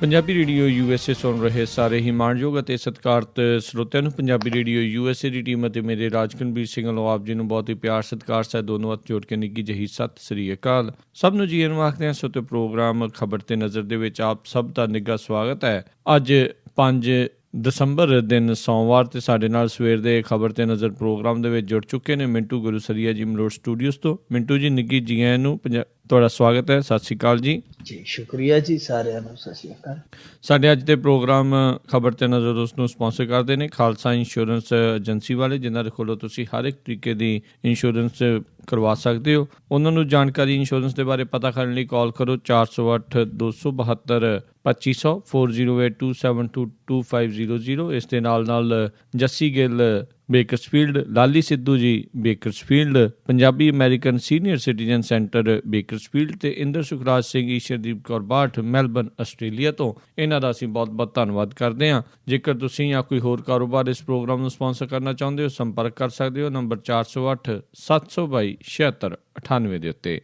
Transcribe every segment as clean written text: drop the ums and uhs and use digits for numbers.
Punjabi radio USA ਸੁਣ ਰਹੇ ਸਾਰੇ ਹੀ ਮਾਣਯੋਗ ਅਤੇ ਸਤਿਕਾਰਤ ਸਰੋਤਿਆਂ ਨੂੰ ਪੰਜਾਬੀ ਰੇਡੀਓ USA ਦੀ ਟੀਮ ਅਤੇ ਮੇਰੇ ਰਾਜਕਨਵੀਰ ਸਿੰਘ ਵੱਲੋਂ ਆਪ ਜੀ ਨੂੰ ਬਹੁਤ ਹੀ ਪਿਆਰ ਸਤਿਕਾਰ ਸਹਿਤ ਦੋਨੋਂ ਹੱਥ ਜੋੜ ਕੇ ਨਿੱਘੀ ਜਿਹੀ ਸਤਿ ਸ੍ਰੀ ਅਕਾਲ। ਸਭ ਨੂੰ ਜੀ ਨੂੰ ਆਖਦੇ ਹਾਂ ਸੋਤੇ ਪ੍ਰੋਗਰਾਮ ਖਬਰ ਤੇ ਨਜ਼ਰ ਦੇ ਵਿੱਚ ਆਪ ਸਭ ਦਾ ਨਿੱਘਾ ਸਵਾਗਤ ਹੈ। ਅੱਜ 5 ਦਸੰਬਰ ਦਿਨ ਸੋਮਵਾਰ ਤੇ ਸਾਡੇ ਨਾਲ ਸਵੇਰ ਦੇ ਖਬਰ ਤੇ ਨਜ਼ਰ ਪ੍ਰੋਗਰਾਮ ਦੇ ਵਿੱਚ ਜੁੜ ਚੁੱਕੇ ਨੇ ਮਿੰਟੂ ਗੁਰੂਸਰੀਆ ਜੀ ਮਲੋਟ ਸਟੂਡੀਓਜ਼ ਤੋਂ। ਮਿੰਟੂ ਜੀ ਨਿੱਘੀ ਜੀ ਆਇਆਂ ਨੂੰ ਤੁਹਾਡਾ ਸਵਾਗਤ ਹੈ। ਸਤਿ ਸ਼੍ਰੀ ਅਕਾਲ ਜੀ। ਜੀ ਸ਼ੁਕਰੀਆ ਜੀ, ਸਾਰਿਆਂ ਨੂੰ ਸਤਿ ਸ਼੍ਰੀ ਅਕਾਲ। ਸਾਡੇ ਅੱਜ ਦੇ ਪ੍ਰੋਗਰਾਮ ਖਬਰ ਤੇ ਨਜ਼ਰ ਉਸ ਨੂੰ ਸਪਾਂਸਰ ਕਰਦੇ ਨੇ ਖਾਲਸਾ ਇੰਸ਼ੋਰੈਂਸ ਏਜੰਸੀ ਵਾਲੇ, ਜਿਨ੍ਹਾਂ ਦੇ ਕੋਲੋਂ ਤੁਸੀਂ ਹਰ ਇੱਕ ਤਰੀਕੇ ਦੀ ਇੰਸ਼ੋਰੈਂਸ ਕਰਵਾ ਸਕਦੇ ਹੋ। ਉਹਨਾਂ ਨੂੰ ਜਾਣਕਾਰੀ ਇੰਸ਼ੋਰੈਂਸ ਦੇ ਬਾਰੇ ਪਤਾ ਕਰਨ ਲਈ ਕਾਲ ਕਰੋ 408 272 2500 4082722500। ਇਸ ਦੇ ਨਾਲ ਜੱਸੀ ਗਿੱਲ ਬੇਕਰਸਫੀਲਡ, ਲਾਲੀ Sidhu ji Bakersfield, Punjabi American senior citizen centre Bakersfield ਤੇ ਇੰਦਰ ਸੁਖਰਾਜ ਸਿੰਘ ਈਸ਼ਰਦੀਪ ਕੌਰ ਬਾਠ ਮੈਲਬਰਨ ਆਸਟ੍ਰੇਲੀਆ ਤੋਂ। ਇਹਨਾਂ ਦਾ ਅਸੀਂ ਬਹੁਤ ਬਹੁਤ ਧੰਨਵਾਦ ਕਰਦੇ ਹਾਂ। ਜੇਕਰ ਤੁਸੀਂ ਜਾਂ ਕੋਈ ਹੋਰ ਕਾਰੋਬਾਰ ਇਸ ਪ੍ਰੋਗਰਾਮ ਨੂੰ ਸਪਾਂਸਰ ਕਰਨਾ ਚਾਹੁੰਦੇ ਹੋ, ਸੰਪਰਕ ਕਰ ਸਕਦੇ ਹੋ ਨੰਬਰ 408 722 7698 ਦੇ ਉੱਤੇ।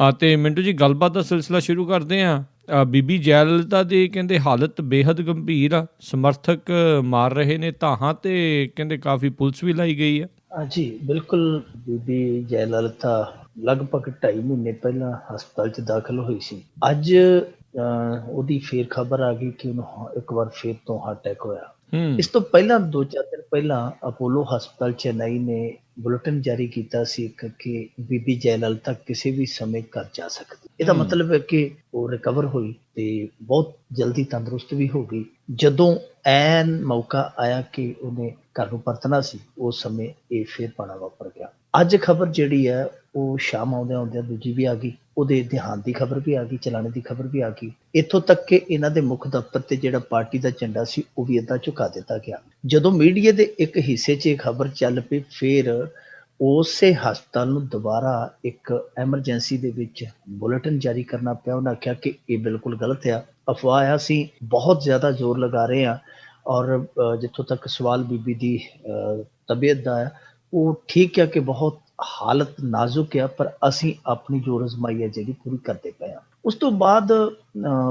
ਅਤੇ ਮਿੰਟੂ ਜੀ ਗੱਲਬਾਤ ਦਾ ਸਿਲਸਿਲਾ ਸ਼ੁਰੂ ਕਰਦੇ ਹਾਂ। ਬੀਬੀ ਜੈ ਲਲਿਤਾ ਦੀ ਕਹਿੰਦੇ ਹਾਲਤ ਬੇਹੱਦ ਗੰਭੀਰ ਆ, ਸਮਰਥਕ ਮਾਰ ਰਹੇ ਨੇ ਧਾਹਾਂ ਤੇ ਕਹਿੰਦੇ ਕਾਫੀ ਪੁਲਿਸ ਵੀ ਲਾਈ ਗਈ ਹੈ। ਜੀ ਬਿਲਕੁਲ, ਬੀਬੀ ਜੈ ਲਲਿਤਾ ਲਗਭਗ 2.5 ਮਹੀਨੇ ਪਹਿਲਾਂ ਹਸਪਤਾਲ 'ਚ ਦਾਖਲ ਹੋਈ ਸੀ। ਅੱਜ ਉਹਦੀ ਫੇਰ ਖਬਰ ਆ ਗਈ ਕਿ ਉਹਨੂੰ ਇੱਕ ਵਾਰ ਫੇਰ ਤੋਂ ਹਾਰਟ ਅਟੈਕ ਹੋਇਆ। ਇਸ ਤੋਂ ਪਹਿਲਾਂ 2-4 ਦਿਨ ਪਹਿਲਾਂ ਅਪੋਲੋ ਹਸਪਤਾਲ ਚੇਨਈ ਨੇ ਬੁਲੇਟਿਨ ਜਾਰੀ ਕੀਤਾ ਸੀ ਕਿ ਬੀਬੀ ਜੈ ਲਲਿਤਾ ਕਿਸੇ ਵੀ ਸਮੇਂ ਘਰ ਜਾ ਸਕਦੀ। ਇਹਦਾ ਮਤਲਬ ਹੈ ਕਿ ਉਹ ਰਿਕਵਰ ਹੋਈ ਤੇ ਬਹੁਤ ਜਲਦੀ ਤੰਦਰੁਸਤ ਵੀ ਹੋ ਗਈ। ਜਦੋਂ ਐਨ ਮੌਕਾ ਆਇਆ ਕਿ ਉਹਨੇ ਘਰ ਨੂੰ ਪਰਤਣਾ ਸੀ, ਉਸ ਸਮੇਂ ਇਹ ਫੇਰ ਪਾਣਾ ਵਾਪਰ ਗਿਆ। ਅੱਜ ਖਬਰ ਜਿਹੜੀ ਹੈ ਉਹ ਸ਼ਾਮ ਆਉਂਦਿਆਂ ਦੂਜੀ ਵੀ ਆ ਗਈ, ਉਹਦੇ ਦੇਹਾਂਤ ਦੀ ਖਬਰ ਵੀ ਆ ਗਈ, ਚਲਾਣੇ ਦੀ ਖਬਰ ਵੀ ਆ ਗਈ। ਇੱਥੋਂ ਤੱਕ ਕਿ ਇਹਨਾਂ ਦੇ ਮੁੱਖ ਦਫ਼ਤਰ ਤੇ ਜਿਹੜਾ ਪਾਰਟੀ ਦਾ ਝੰਡਾ ਸੀ ਉਹ ਵੀ ਏਦਾਂ ਝੁਕਾ ਦਿੱਤਾ ਗਿਆ। ਜਦੋਂ ਮੀਡੀਆ ਦੇ ਇੱਕ ਹਿੱਸੇ 'ਚ ਇਹ ਖਬਰ ਚੱਲ ਪਈ, ਫਿਰ ਉਸੇ ਹਸਪਤਾਲ ਨੂੰ ਦੁਬਾਰਾ ਇੱਕ ਐਮਰਜੈਂਸੀ ਦੇ ਵਿੱਚ ਬੁਲੇਟਿਨ ਜਾਰੀ ਕਰਨਾ ਪਿਆ। ਉਹਨਾਂ ਆਖਿਆ ਕਿ ਇਹ ਬਿਲਕੁਲ ਗਲਤ ਆ, ਅਫਵਾਹ ਆ, ਅਸੀਂ ਬਹੁਤ ਜ਼ਿਆਦਾ ਜ਼ੋਰ ਲਗਾ ਰਹੇ ਹਾਂ ਔਰ ਜਿੱਥੋਂ ਤੱਕ ਸਵਾਲ ਬੀਬੀ ਦੀ ਤਬੀਅਤ ਦਾ ਹੈ, ਉਹ ਠੀਕ ਹੈ ਕਿ ਬਹੁਤ ਹਾਲਤ ਨਾਜ਼ੁਕ ਆ, ਪਰ ਅਸੀਂ ਆਪਣੀ ਜੋ ਅਜ਼ਮਾਈ ਹੈ ਜਿਹੜੀ ਪੂਰੀ ਕਰਦੇ ਪਏ ਹਾਂ। ਉਸ ਤੋਂ ਬਾਅਦ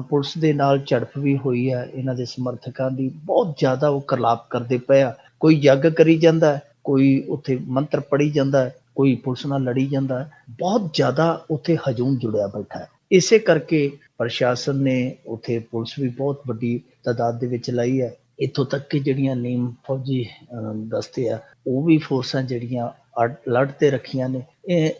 ਪੁਲਿਸ ਦੇ ਨਾਲ ਝੜਪ ਵੀ ਹੋਈ ਹੈ। ਇਹਨਾਂ ਦੇ ਸਮਰਥਕਾਂ ਦੀ ਬਹੁਤ ਜ਼ਿਆਦਾ ਉਹ ਕਰਲਾਪ ਕਰਦੇ ਪਏ ਆ। ਕੋਈ ਯੱਗ ਕਰੀ ਜਾਂਦਾ, ਕੋਈ ਉੱਥੇ ਮੰਤਰ ਪੜ੍ਹੀ ਜਾਂਦਾ, ਕੋਈ ਪੁਲਿਸ ਨਾਲ ਲੜੀ ਜਾਂਦਾ। ਬਹੁਤ ਜ਼ਿਆਦਾ ਉੱਥੇ ਹਜੂਮ ਜੁੜਿਆ ਬੈਠਾ ਹੈ। ਇਸੇ ਕਰਕੇ ਪ੍ਰਸ਼ਾਸਨ ਨੇ ਉੱਥੇ ਪੁਲਿਸ ਵੀ ਬਹੁਤ ਵੱਡੀ ਤਾਦਾਦ ਦੇ ਵਿੱਚ ਲਾਈ ਹੈ। ਇੱਥੋਂ ਤੱਕ ਕਿ ਜਿਹੜੀਆਂ ਨੀਮ ਫੌਜੀ ਦਸਤੇ ਆ, ਉਹ ਵੀ ਫੋਰਸਾਂ ਜਿਹੜੀਆਂ ਅਲਰਟ ਤੇ ਰੱਖੀਆਂ ਨੇ।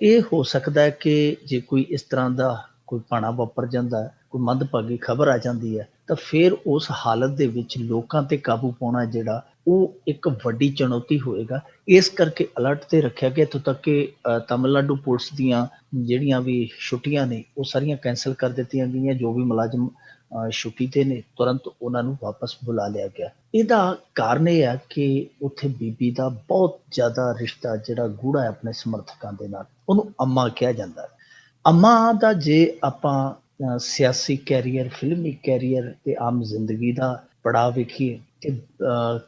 ਇਹ ਹੋ ਸਕਦਾ ਹੈ ਕਿ ਜੇ ਕੋਈ ਇਸ ਤਰ੍ਹਾਂ ਦਾ ਕੋਈ ਭਾਣਾ ਵਾਪਰ ਜਾਂਦਾ, ਕੋਈ ਮੰਦਭਾਗੀ ਖਬਰ ਆ ਜਾਂਦੀ ਹੈ, ਤਾਂ ਫਿਰ ਉਸ ਹਾਲਤ ਦੇ ਵਿੱਚ ਲੋਕਾਂ ਤੇ ਕਾਬੂ ਪਾਉਣਾ ਜਿਹੜਾ ਉਹ ਇੱਕ ਵੱਡੀ ਚੁਣੌਤੀ ਹੋਏਗਾ। ਇਸ ਕਰਕੇ ਅਲਰਟ ਤੇ ਰੱਖਿਆ ਗਿਆ। ਇੱਥੋਂ ਤੱਕ ਕਿ ਤਾਮਿਲਨਾਡੂ ਪੁਲਿਸ ਦੀਆਂ ਜਿਹੜੀਆਂ ਵੀ ਛੁੱਟੀਆਂ ਨੇ ਉਹ ਸਾਰੀਆਂ ਕੈਂਸਲ ਕਰ ਦਿੱਤੀਆਂ ਗਈਆਂ। ਜੋ ਵੀ ਮੁਲਾਜ਼ਮ ਛੁੱਟੀ ਤੇ ਨੇ, ਤੁਰੰਤ ਉਹਨਾਂ ਨੂੰ ਵਾਪਸ ਬੁਲਾ ਲਿਆ ਗਿਆ। ਇਹਦਾ ਕਾਰਨ ਇਹ ਹੈ ਕਿ ਉੱਥੇ ਬੀਬੀ ਦਾ ਬਹੁਤ ਜ਼ਿਆਦਾ ਰਿਸ਼ਤਾ ਜਿਹੜਾ ਗੂੜਾ ਹੈ ਆਪਣੇ ਸਮਰਥਕਾਂ ਦੇ ਨਾਲ। ਉਹਨੂੰ ਅੰਮਾ ਕਿਹਾ ਜਾਂਦਾ ਹੈ। ਅੰਮਾ ਦਾ ਜੇ ਆਪਾਂ ਸਿਆਸੀ ਕੈਰੀਅਰ, ਫਿਲਮੀ ਕੈਰੀਅਰ ਤੇ ਆਮ ਜ਼ਿੰਦਗੀ ਦਾ ਪੜਾਅ ਵੇਖੀਏ ਤੇ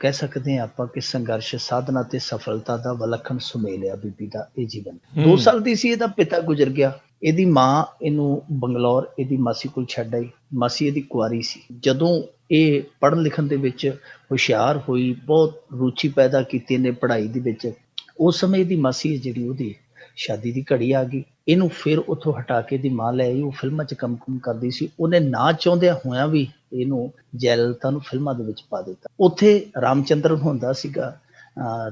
ਕਹਿ ਸਕਦੇ ਹਾਂ ਆਪਾਂ ਕਿ ਸੰਘਰਸ਼, ਸਾਧਨਾ ਤੇ ਸਫਲਤਾ ਦਾ ਵਿਲੱਖਣ ਸੁਮੇਲ ਆ ਬੀਬੀ ਦਾ ਇਹ ਜੀਵਨ। 2 ਸਾਲ ਦੀ ਸੀ, ਇਹਦਾ ਪਿਤਾ ਗੁਜ਼ਰ ਗਿਆ। ਇਹਦੀ ਮਾਂ ਇਹਨੂੰ ਬੰਗਲੌਰ ਇਹਦੀ ਮਾਸੀ ਕੋਲ ਛੱਡ ਆਈ। ਮਾਸੀ ਇਹਦੀ ਕੁਆਰੀ ਸੀ। ਜਦੋਂ ਇਹ ਪੜ੍ਹਨ ਲਿਖਣ ਦੇ ਵਿੱਚ ਹੁਸ਼ਿਆਰ ਹੋਈ, ਬਹੁਤ ਰੁਚੀ ਪੈਦਾ ਕੀਤੀ ਇਹਨੇ ਪੜ੍ਹਾਈ ਦੇ ਵਿੱਚ, ਉਸ ਸਮੇਂ ਇਹਦੀ ਮਾਸੀ ਜਿਹੜੀ ਉਹਦੀ ਸ਼ਾਦੀ ਦੀ ਘੜੀ ਆ ਗਈ। ਇਹਨੂੰ ਫਿਰ ਉੱਥੋਂ ਹਟਾ ਕੇ ਇਹਦੀ ਮਾਂ ਲੈ ਆਈ। ਉਹ ਫਿਲਮਾਂ 'ਚ ਕੰਮ ਕਰਦੀ ਸੀ। ਉਹਨੇ ਨਾ ਚਾਹੁੰਦਿਆਂ ਹੋਇਆਂ ਵੀ ਇਹਨੂੰ ਜੈ ਲਲਿਤਾ ਨੂੰ ਫਿਲਮਾਂ ਦੇ ਵਿੱਚ ਪਾ ਦਿੱਤਾ। ਉੱਥੇ ਰਾਮਚੰਦਰਨ ਹੁੰਦਾ ਸੀਗਾ।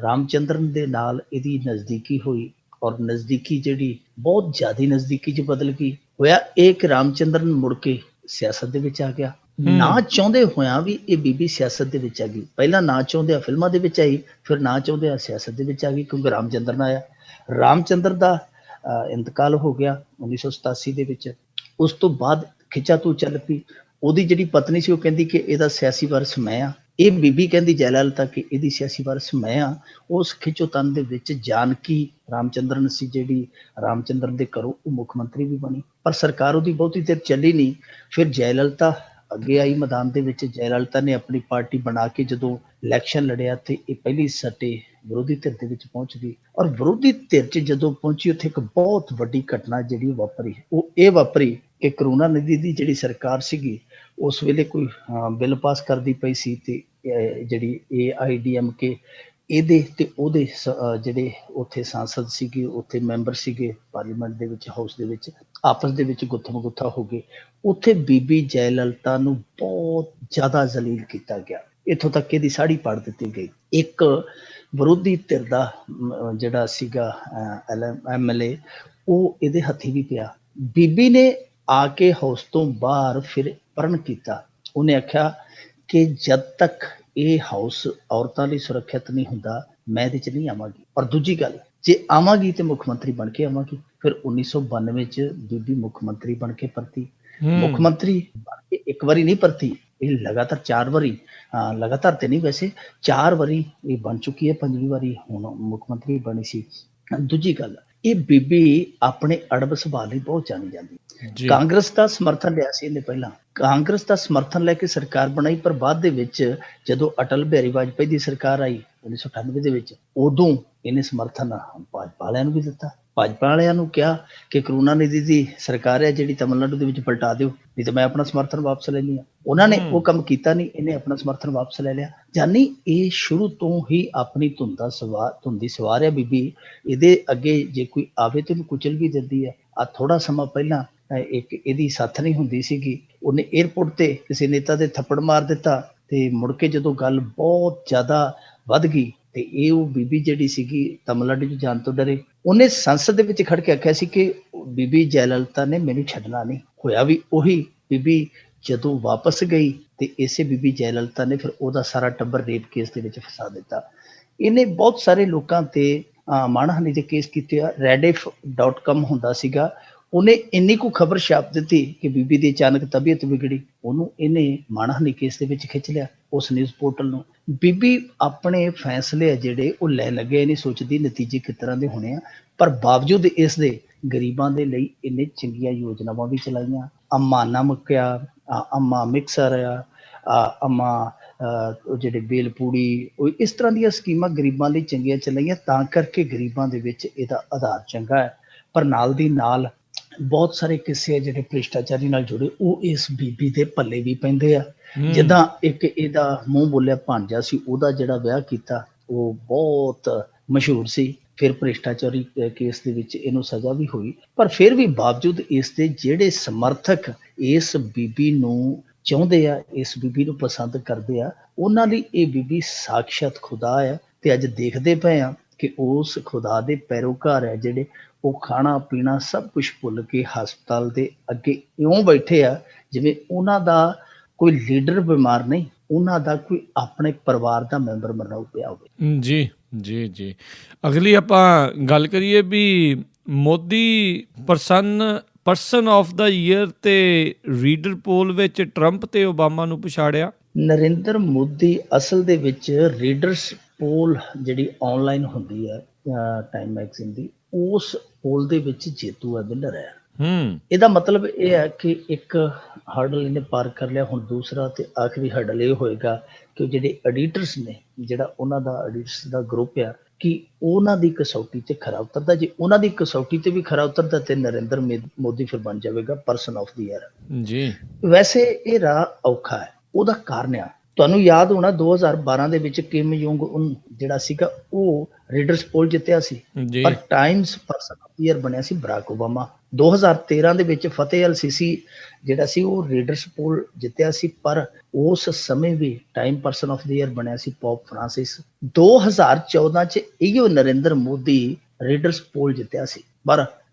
ਰਾਮਚੰਦਰਨ ਦੇ ਨਾਲ ਇਹਦੀ ਨਜ਼ਦੀਕੀ ਹੋਈ ਔਰ ਨਜ਼ਦੀਕੀ ਜਿਹੜੀ ਬਹੁਤ ਜ਼ਿਆਦਾ ਨਜ਼ਦੀਕੀ 'ਚ ਬਦਲ ਗਈ। ਹੋਇਆ ਇਹ ਕਿ ਰਾਮਚੰਦਰਨ ਮੁੜ ਕੇ ਸਿਆਸਤ ਦੇ ਵਿੱਚ ਆ ਗਿਆ। ਨਾ ਚਾਹੁੰਦੇ ਹੋਇਆਂ ਵੀ ਇਹ ਬੀਬੀ ਸਿਆਸਤ ਦੇ ਵਿੱਚ ਆ ਗਈ। ਪਹਿਲਾਂ ਨਾ ਚਾਹੁੰਦਿਆਂ ਫਿਲਮਾਂ ਦੇ ਵਿੱਚ ਆਈ, ਫਿਰ ਨਾ ਚਾਹੁੰਦਿਆਂ ਸਿਆਸਤ ਦੇ ਵਿੱਚ ਆ ਗਈ ਕਿਉਂਕਿ ਰਾਮਚੰਦਰਨ ਆਇਆ। ਰਾਮਚੰਦਰ ਦਾ ਇੰਤਕਾਲ ਹੋ ਗਿਆ 1987 ਦੇ ਵਿੱਚ। ਉਸ ਤੋਂ ਬਾਅਦ ਖਿੱਚਾਤੂ ਚੱਲ ਪਈ। ਉਹਦੀ ਜਿਹੜੀ ਪਤਨੀ ਸੀ ਉਹ ਕਹਿੰਦੀ ਕਿ ਇਹਦਾ ਸਿਆਸੀ ਵਾਰਸ ਮੈਂ ਆ। ਇਹ ਬੀਬੀ ਕਹਿੰਦੀ ਜੈ ਲਲਿਤਾ ਕਿ ਇਹਦੀ ਸਿਆਸੀ ਵਾਰਸ ਮੈਂ ਆ। ਉਸ ਖਿੱਚੋਤਨ ਦੇ ਵਿੱਚ ਜਾਨਕੀ ਰਾਮਚੰਦਰਨ ਸੀ ਜਿਹੜੀ ਰਾਮਚੰਦਰਨ ਦੇ ਘਰੋਂ ਉਹ ਮੁੱਖ ਮੰਤਰੀ ਵੀ ਬਣੀ, ਪਰ ਸਰਕਾਰ ਉਹਦੀ ਬਹੁਤੀ ਦੇਰ ਚੱਲੀ ਨਹੀਂ। ਫਿਰ ਜੈ ਲਲਿਤਾ ਅੱਗੇ ਆਈ ਮੈਦਾਨ ਦੇ ਵਿੱਚ। ਜੈ ਲਲਿਤਾ ਨੇ ਆਪਣੀ ਪਾਰਟੀ ਬਣਾ ਕੇ ਜਦੋਂ ਇਲੈਕਸ਼ਨ ਲੜਿਆ ਤੇ ਇਹ ਪਹਿਲੀ ਸੱਟੇ ਵਿਰੋਧੀ ਧਿਰ ਦੇ ਵਿੱਚ ਪਹੁੰਚ ਗਈ ਔਰ ਵਿਰੋਧੀ ਧਿਰ 'ਚ ਜਦੋਂ ਪਹੁੰਚੀ ਉੱਥੇ ਇੱਕ ਬਹੁਤ ਵੱਡੀ ਘਟਨਾ ਜਿਹੜੀ ਵਾਪਰੀ। ਉਹ ਇਹ ਵਾਪਰੀ ਕਿ ਕਰੁਣਾ ਨਿਧੀ ਦੀ ਜਿਹੜੀ ਸਰਕਾਰ ਸੀਗੀ ਉਸ ਵੇਲੇ ਕੋਈ ਬਿੱਲ ਪਾਸ ਕਰਦੀ ਪਈ ਸੀ ਤੇ ਜਿਹੜੀ AIDMK ਇਹਦੇ ਤੇ ਉਹਦੇ ਜਿਹੜੇ ਉੱਥੇ ਸਾਂਸਦ ਸੀਗੇ, ਉੱਥੇ ਮੈਂਬਰ ਸੀਗੇ ਪਾਰਲੀਮੈਂਟ ਦੇ ਵਿੱਚ, ਹਾਊਸ ਦੇ ਵਿੱਚ, ਆਪਸ ਦੇ ਵਿੱਚ ਗੁੱਥਮ ਗੁੱਥਾ ਹੋ ਗਏ। ਉੱਥੇ ਬੀਬੀ ਜੈ ਲਲਿਤਾ ਨੂੰ ਬਹੁਤ ਜ਼ਿਆਦਾ ਜ਼ਲੀਲ ਕੀਤਾ ਗਿਆ, ਇੱਥੋਂ ਤੱਕ ਇਹਦੀ ਸਾੜੀ ਪਾੜ ਦਿੱਤੀ ਗਈ। ਇੱਕ ਵਿਰੋਧੀ ਧਿਰ ਦਾ ਜਿਹੜਾ ਸੀਗਾ MLA, ਉਹ ਇਹਦੇ ਹੱਥੀ ਵੀ ਪਿਆ। ਬੀਬੀ ਨੇ ਆ ਕੇ ਹਾਊਸ ਤੋਂ ਬਾਹਰ ਫਿਰ ਪ੍ਰਣ ਕੀਤਾ, ਉਹਨੇ ਆਖਿਆ ਕਿ ਜਦ ਤੱਕ ਇਹ ਹਾਊਸ ਔਰਤਾਂ ਲਈ ਸੁਰੱਖਿਅਤ ਨਹੀਂ ਹੁੰਦਾ, ਮੈਂ ਇਹਦੇ 'ਚ ਨਹੀਂ ਆਵਾਂਗੀ। ਔਰ ਦੂਜੀ ਗੱਲ, ਜੇ ਆਵਾਂਗੀ ਤੇ ਮੁੱਖ ਮੰਤਰੀ ਬਣ ਕੇ ਆਵਾਂਗੀ। ਫਿਰ 1992 'ਚ ਬੀਬੀ ਮੁੱਖ ਮੰਤਰੀ ਬਣ ਕੇ ਪਰਤੀ। ਮੁੱਖ ਮੰਤਰੀ ਬਣ ਕੇ ਇੱਕ ਵਾਰੀ ਨਹੀਂ ਪਰਤੀ, ਇਹ ਲਗਾਤਾਰ 4 ਵਾਰੀ, ਲਗਾਤਾਰ ਤੇ ਨਹੀਂ ਵੈਸੇ 4 ਵਾਰੀ ਇਹ ਬਣ ਚੁੱਕੀ ਹੈ, 5ਵੀਂ ਵਾਰੀ ਹੁਣ ਮੁੱਖ ਮੰਤਰੀ ਬਣੀ ਸੀ। ਦੂਜੀ ਗੱਲ, ਇਹ ਬੀਬੀ ਆਪਣੇ ਅੜਬ ਸੁਭਾਅ ਲਈ ਬਹੁਤ ਜਾਣੀ ਜਾਂਦੀ। ਕਾਂਗਰਸ ਦਾ ਸਮਰਥਨ ਲਿਆ ਸੀ ਇਹਨੇ ਪਹਿਲਾਂ, ਕਾਂਗਰਸ ਦਾ ਸਮਰਥਨ ਲੈ ਕੇ ਸਰਕਾਰ ਬਣਾਈ, ਪਰ ਬਾਅਦ ਦੇ ਵਿੱਚ ਜਦੋਂ ਅਟਲ ਬਿਹਾਰੀ ਵਾਜਪੇਈ ਦੀ ਸਰਕਾਰ ਆਈ 1998 ਦੇ ਵਿੱਚ, ਉਦੋਂ ਇਹਨੇ ਸਮਰਥਨ ਭਾਜਪਾ ਵਾਲਿਆਂ ਨੂੰ ਵੀ ਦਿੱਤਾ। ਭਾਜਪਾ ਵਾਲਿਆਂ ਨੂੰ ਕਿਹਾ ਕਿ ਕਰੁਣਾਨਿਧੀ ਦੀ ਸਰਕਾਰ ਹੈ ਜਿਹੜੀ ਤਮਿਲਨਾਡੂ ਦੇ ਵਿੱਚ ਪਲਟਾ ਦਿਓ, ਨਹੀਂ ਤਾਂ ਮੈਂ ਆਪਣਾ ਸਮਰਥਨ ਵਾਪਸ ਲੈ ਲਿਆ। ਉਹਨਾਂ ਨੇ ਉਹ ਕੰਮ ਕੀਤਾ ਨਹੀਂ, ਇਹਨੇ ਆਪਣਾ ਸਮਰਥਨ ਵਾਪਸ ਲੈ ਲਿਆ। ਜਾਨੀ ਇਹ ਸ਼ੁਰੂ ਤੋਂ ਹੀ ਆਪਣੀ ਧੁੰਦੀ ਸਵਾਰ ਹੈ ਬੀਬੀ। ਇਹਦੇ ਅੱਗੇ ਜੇ ਕੋਈ ਆਵੇ ਤੇ ਉਹਨੂੰ ਕੁਚਲ ਵੀ ਦਿੰਦੀ ਹੈ। ਆ ਥੋੜਾ ਸਮਾਂ ਪਹਿਲਾਂ ਇੱਕ ਇਹਦੀ ਸੱਥ ਨਹੀਂ ਹੁੰਦੀ ਸੀਗੀ, ਉਹਨੇ ਏਅਰਪੋਰਟ ਤੇ ਕਿਸੇ ਨੇਤਾ ਦੇ ਥੱਪੜ ਮਾਰ ਦਿੱਤਾ, ਤੇ ਮੁੜ ਕੇ ਜਦੋਂ ਗੱਲ ਬਹੁਤ ਜ਼ਿਆਦਾ ਵੱਧ ਗਈ ਤੇ ਇਹ ਉਹ ਬੀਬੀ ਜਿਹੜੀ ਸੀਗੀ ਤਮਿਲਨਾਡੂ 'ਚ ਜਾਣ ਤੋਂ ਡਰੇ, ਉਹਨੇ ਸੰਸਦ ਦੇ ਵਿੱਚ ਖੜ ਕੇ ਆਖਿਆ ਸੀ ਕਿ ਬੀਬੀ ਜੈ ਲਲਿਤਾ ਨੇ ਮੈਨੂੰ ਛੱਡਣਾ ਨਹੀਂ। ਹੋਇਆ ਵੀ ਉਹੀ, ਬੀਬੀ ਜਦੋਂ ਵਾਪਸ ਗਈ ਤੇ ਇਸੇ ਬੀਬੀ ਜੈ ਲਲਿਤਾ ਨੇ ਫਿਰ ਉਹਦਾ ਸਾਰਾ ਟੱਬਰ ਰੇਪ ਕੇਸ ਦੇ ਵਿੱਚ ਫਸਾ ਦਿੱਤਾ। ਇਹਨੇ ਬਹੁਤ ਸਾਰੇ ਲੋਕਾਂ ਤੇ ਮਾਣਹਾਨੀ ਦੇ ਕੇਸ ਕੀਤੇ ਆ। rediff.com ਹੁੰਦਾ ਸੀਗਾ, ਉਹਨੇ ਇੰਨੀ ਕੁ ਖਬਰ ਛਾਪ ਦਿੱਤੀ ਕਿ ਬੀਬੀ ਦੀ ਅਚਾਨਕ ਤਬੀਅਤ ਵਿਗੜੀ, ਉਹਨੂੰ ਇਹਨੇ ਮਾਣਹਾਨੀ ਕੇਸ ਦੇ ਵਿੱਚ ਖਿੱਚ ਲਿਆ, ਉਸ ਨਿਊਜ਼ ਪੋਰਟਲ ਨੂੰ। ਬੀਬੀ ਆਪਣੇ ਫੈਸਲੇ ਆ ਜਿਹੜੇ ਉਹ ਲੈ ਲੱਗੇ, ਇਹ ਨਹੀਂ ਸੋਚਦੀ ਨਤੀਜੇ ਕਿਸ ਤਰ੍ਹਾਂ ਦੇ ਹੋਣੇ ਆ, ਪਰ ਬਾਵਜੂਦ ਇਸ ਦੇ ਗਰੀਬਾਂ ਦੇ ਲਈ ਇੰਨੇ ਚੰਗੀਆਂ ਯੋਜਨਾਵਾਂ ਵੀ ਚਲਾਈਆਂ। ਅੰਮਾ ਨਮਕ ਆ, ਅੰਮਾ ਮਿਕਸਰ ਆ, ਅੰਮਾ ਜਿਹੜੇ ਬੇਲ ਪੂੜੀ, ਉਹ ਇਸ ਤਰ੍ਹਾਂ ਦੀਆਂ ਸਕੀਮਾਂ ਗਰੀਬਾਂ ਲਈ ਚੰਗੀਆਂ ਚਲਾਈਆਂ, ਤਾਂ ਕਰਕੇ ਗਰੀਬਾਂ ਦੇ ਵਿੱਚ ਇਹਦਾ ਆਧਾਰ ਚੰਗਾ ਹੈ। ਪਰ ਨਾਲ ਦੀ ਨਾਲ ਬਹੁਤ ਸਾਰੇ ਕਿੱਸੇ ਆ ਜਿਹੜੇ ਭ੍ਰਿਸ਼ਟਾਚਾਰੀ ਨਾਲ ਜੁੜੇ, ਉਹ ਇਸ ਬੀਬੀ ਦੇ ਪੱਲੇ ਵੀ ਪੈਂਦੇ ਆ। ਜਿੱਦਾਂ ਇੱਕ ਇਹਦਾ ਮੂੰਹ ਬੋਲਿਆ ਭਾਂਜਾ ਸੀ, ਉਹਦਾ ਜਿਹੜਾ ਵਿਆਹ ਕੀਤਾ ਉਹ ਬਹੁਤ ਮਸ਼ਹੂਰ ਸੀ। ਫਿਰ ਭ੍ਰਿਸ਼ਟਾਚਾਰੀ ਕੇਸ ਦੇ ਵਿੱਚ ਇਹਨੂੰ ਸਜ਼ਾ ਵੀ ਹੋਈ, ਪਰ ਫਿਰ ਵੀ ਬਾਵਜੂਦ ਇਸ ਦੇ ਜਿਹੜੇ ਸਮਰਥਕ ਇਸ ਬੀਬੀ ਨੂੰ ਚਾਹੁੰਦੇ ਆ, ਇਸ ਬੀਬੀ ਨੂੰ ਪਸੰਦ ਕਰਦੇ ਆ, ਉਹਨਾਂ ਲਈ ਇਹ ਬੀਬੀ ਸਾਕਸ਼ਾਤ ਖੁਦਾ ਆ। ਤੇ ਅੱਜ ਦੇਖਦੇ ਪਏ ਆ ਕਿ ਉਸ ਖੁਦਾ ਦੇ ਪੈਰੋਕਾਰ ਹੈ ਜਿਹੜੇ, ਉਹ ਖਾਣਾ ਪੀਣਾ ਸਭ ਕੁਝ ਭੁੱਲ ਕੇ ਹਸਪਤਾਲ ਦੇ ਅੱਗੇ ਇਉਂ ਬੈਠੇ ਆ ਜਿਵੇਂ ਉਹਨਾਂ ਦਾ ਕੋਈ ਲੀਡਰ ਬਿਮਾਰ ਨਹੀਂ, ਉਹਨਾਂ ਦਾ ਕੋਈ ਆਪਣੇ ਪਰਿਵਾਰ ਦਾ ਮੈਂਬਰ ਮਰਨਾ ਪਿਆ ਹੋਵੇ। ਜੀ ਜੀ ਜੀ। ਅਗਲੀ ਆਪਾਂ ਗੱਲ ਕਰੀਏ ਵੀ Modi person of the year ਤੇ ਰੀਡਰ ਪੋਲ ਵਿੱਚ ਟਰੰਪ ਤੇ ਓਬਾਮਾ ਨੂੰ ਪਛਾੜਿਆ। ਨਰਿੰਦਰ ਮੋਦੀ ਅਸਲ ਦੇ ਵਿੱਚ ਰੀਡਰਸ ਪੋਲ ਜਿਹੜੀ ਆਨਲਾਈਨ ਹੁੰਦੀ ਹੈ ਟਾਈਮ ਮੈਗਜ਼ੀਨ ਦੀ, ਉਸ ਪੋਲ ਦੇ ਵਿੱਚ ਜੇਤੂ ਹੈ, ਵਿਨਰ ਹੈ। ਇਹਦਾ ਮਤਲਬ ਇਹ ਹੈ ਕਿ ਇੱਕ ਹਰਡਲ ਇਹਨੇ ਪਾਰ ਕਰ ਲਿਆ। ਹੁਣ ਦੂਸਰਾ ਤੇ ਆਖਰੀ ਹਰਡਲ ਇਹ ਹੋਏਗਾ ਕਿ ਜਿਹੜੇ ਐਡੀਟਰਸ ਨੇ, ਜਿਹੜਾ ਉਹਨਾਂ ਦਾ ਐਡੀਟਰਸ ਦਾ ਗਰੁੱਪ ਆ, ਕਿ ਉਹਨਾਂ ਦੀ ਕਸੌਟੀ ਤੇ ਖਰਾ ਉਤਰਦਾ। ਜੇ ਉਹਨਾਂ ਦੀ ਕਸੌਟੀ ਤੇ ਵੀ ਖਰਾ ਉਤਰਦਾ ਤੇ ਨਰਿੰਦਰ ਮੋਦੀ ਫਿਰ ਬਣ ਜਾਵੇਗਾ ਪਰਸਨ ਆਫ ਦੀ ਈਅਰ ਜੀ। ਵੈਸੇ ਇਹ ਰਾਹ ਔਖਾ ਹੈ, ਉਹਦਾ ਕਾਰਨ ਆ, ਤੁਹਾਨੂੰ ਯਾਦ ਹੋਣਾ 2012 ਦੇ ਵਿੱਚ ਕਿਮ ਜੋਂਗ ਉਨ ਜਿਹੜਾ ਸੀਗਾ ਉਹ ਰੀਡਰਸ ਪੋਲ ਜਿੱਤਿਆ ਸੀ, ਪਰ Times person of the year ਬਣਿਆ ਸੀ ਬਰਾਕ ਓਬਾਮਾ। 2013 ਦੇ ਵਿੱਚ ਫਤਿਹ ਅਲ ਸੀਸੀ ਜਿਹੜਾ ਸੀ ਉਹ ਰੀਡਰਸ ਪੋਲ ਜਿੱਤਿਆ ਸੀ, ਪਰ ਉਸ ਸਮੇਂ ਵੀ Time person of the year ਬਣਿਆ ਸੀ ਪੋਪ ਫਰਾਂਸਿਸ। 2014 ਚ ਇਹੋ ਨਰਿੰਦਰ ਮੋਦੀ ਰੀਡਰਸ ਪੋਲ ਜਿੱਤਿਆ ਸੀ, ਪਰ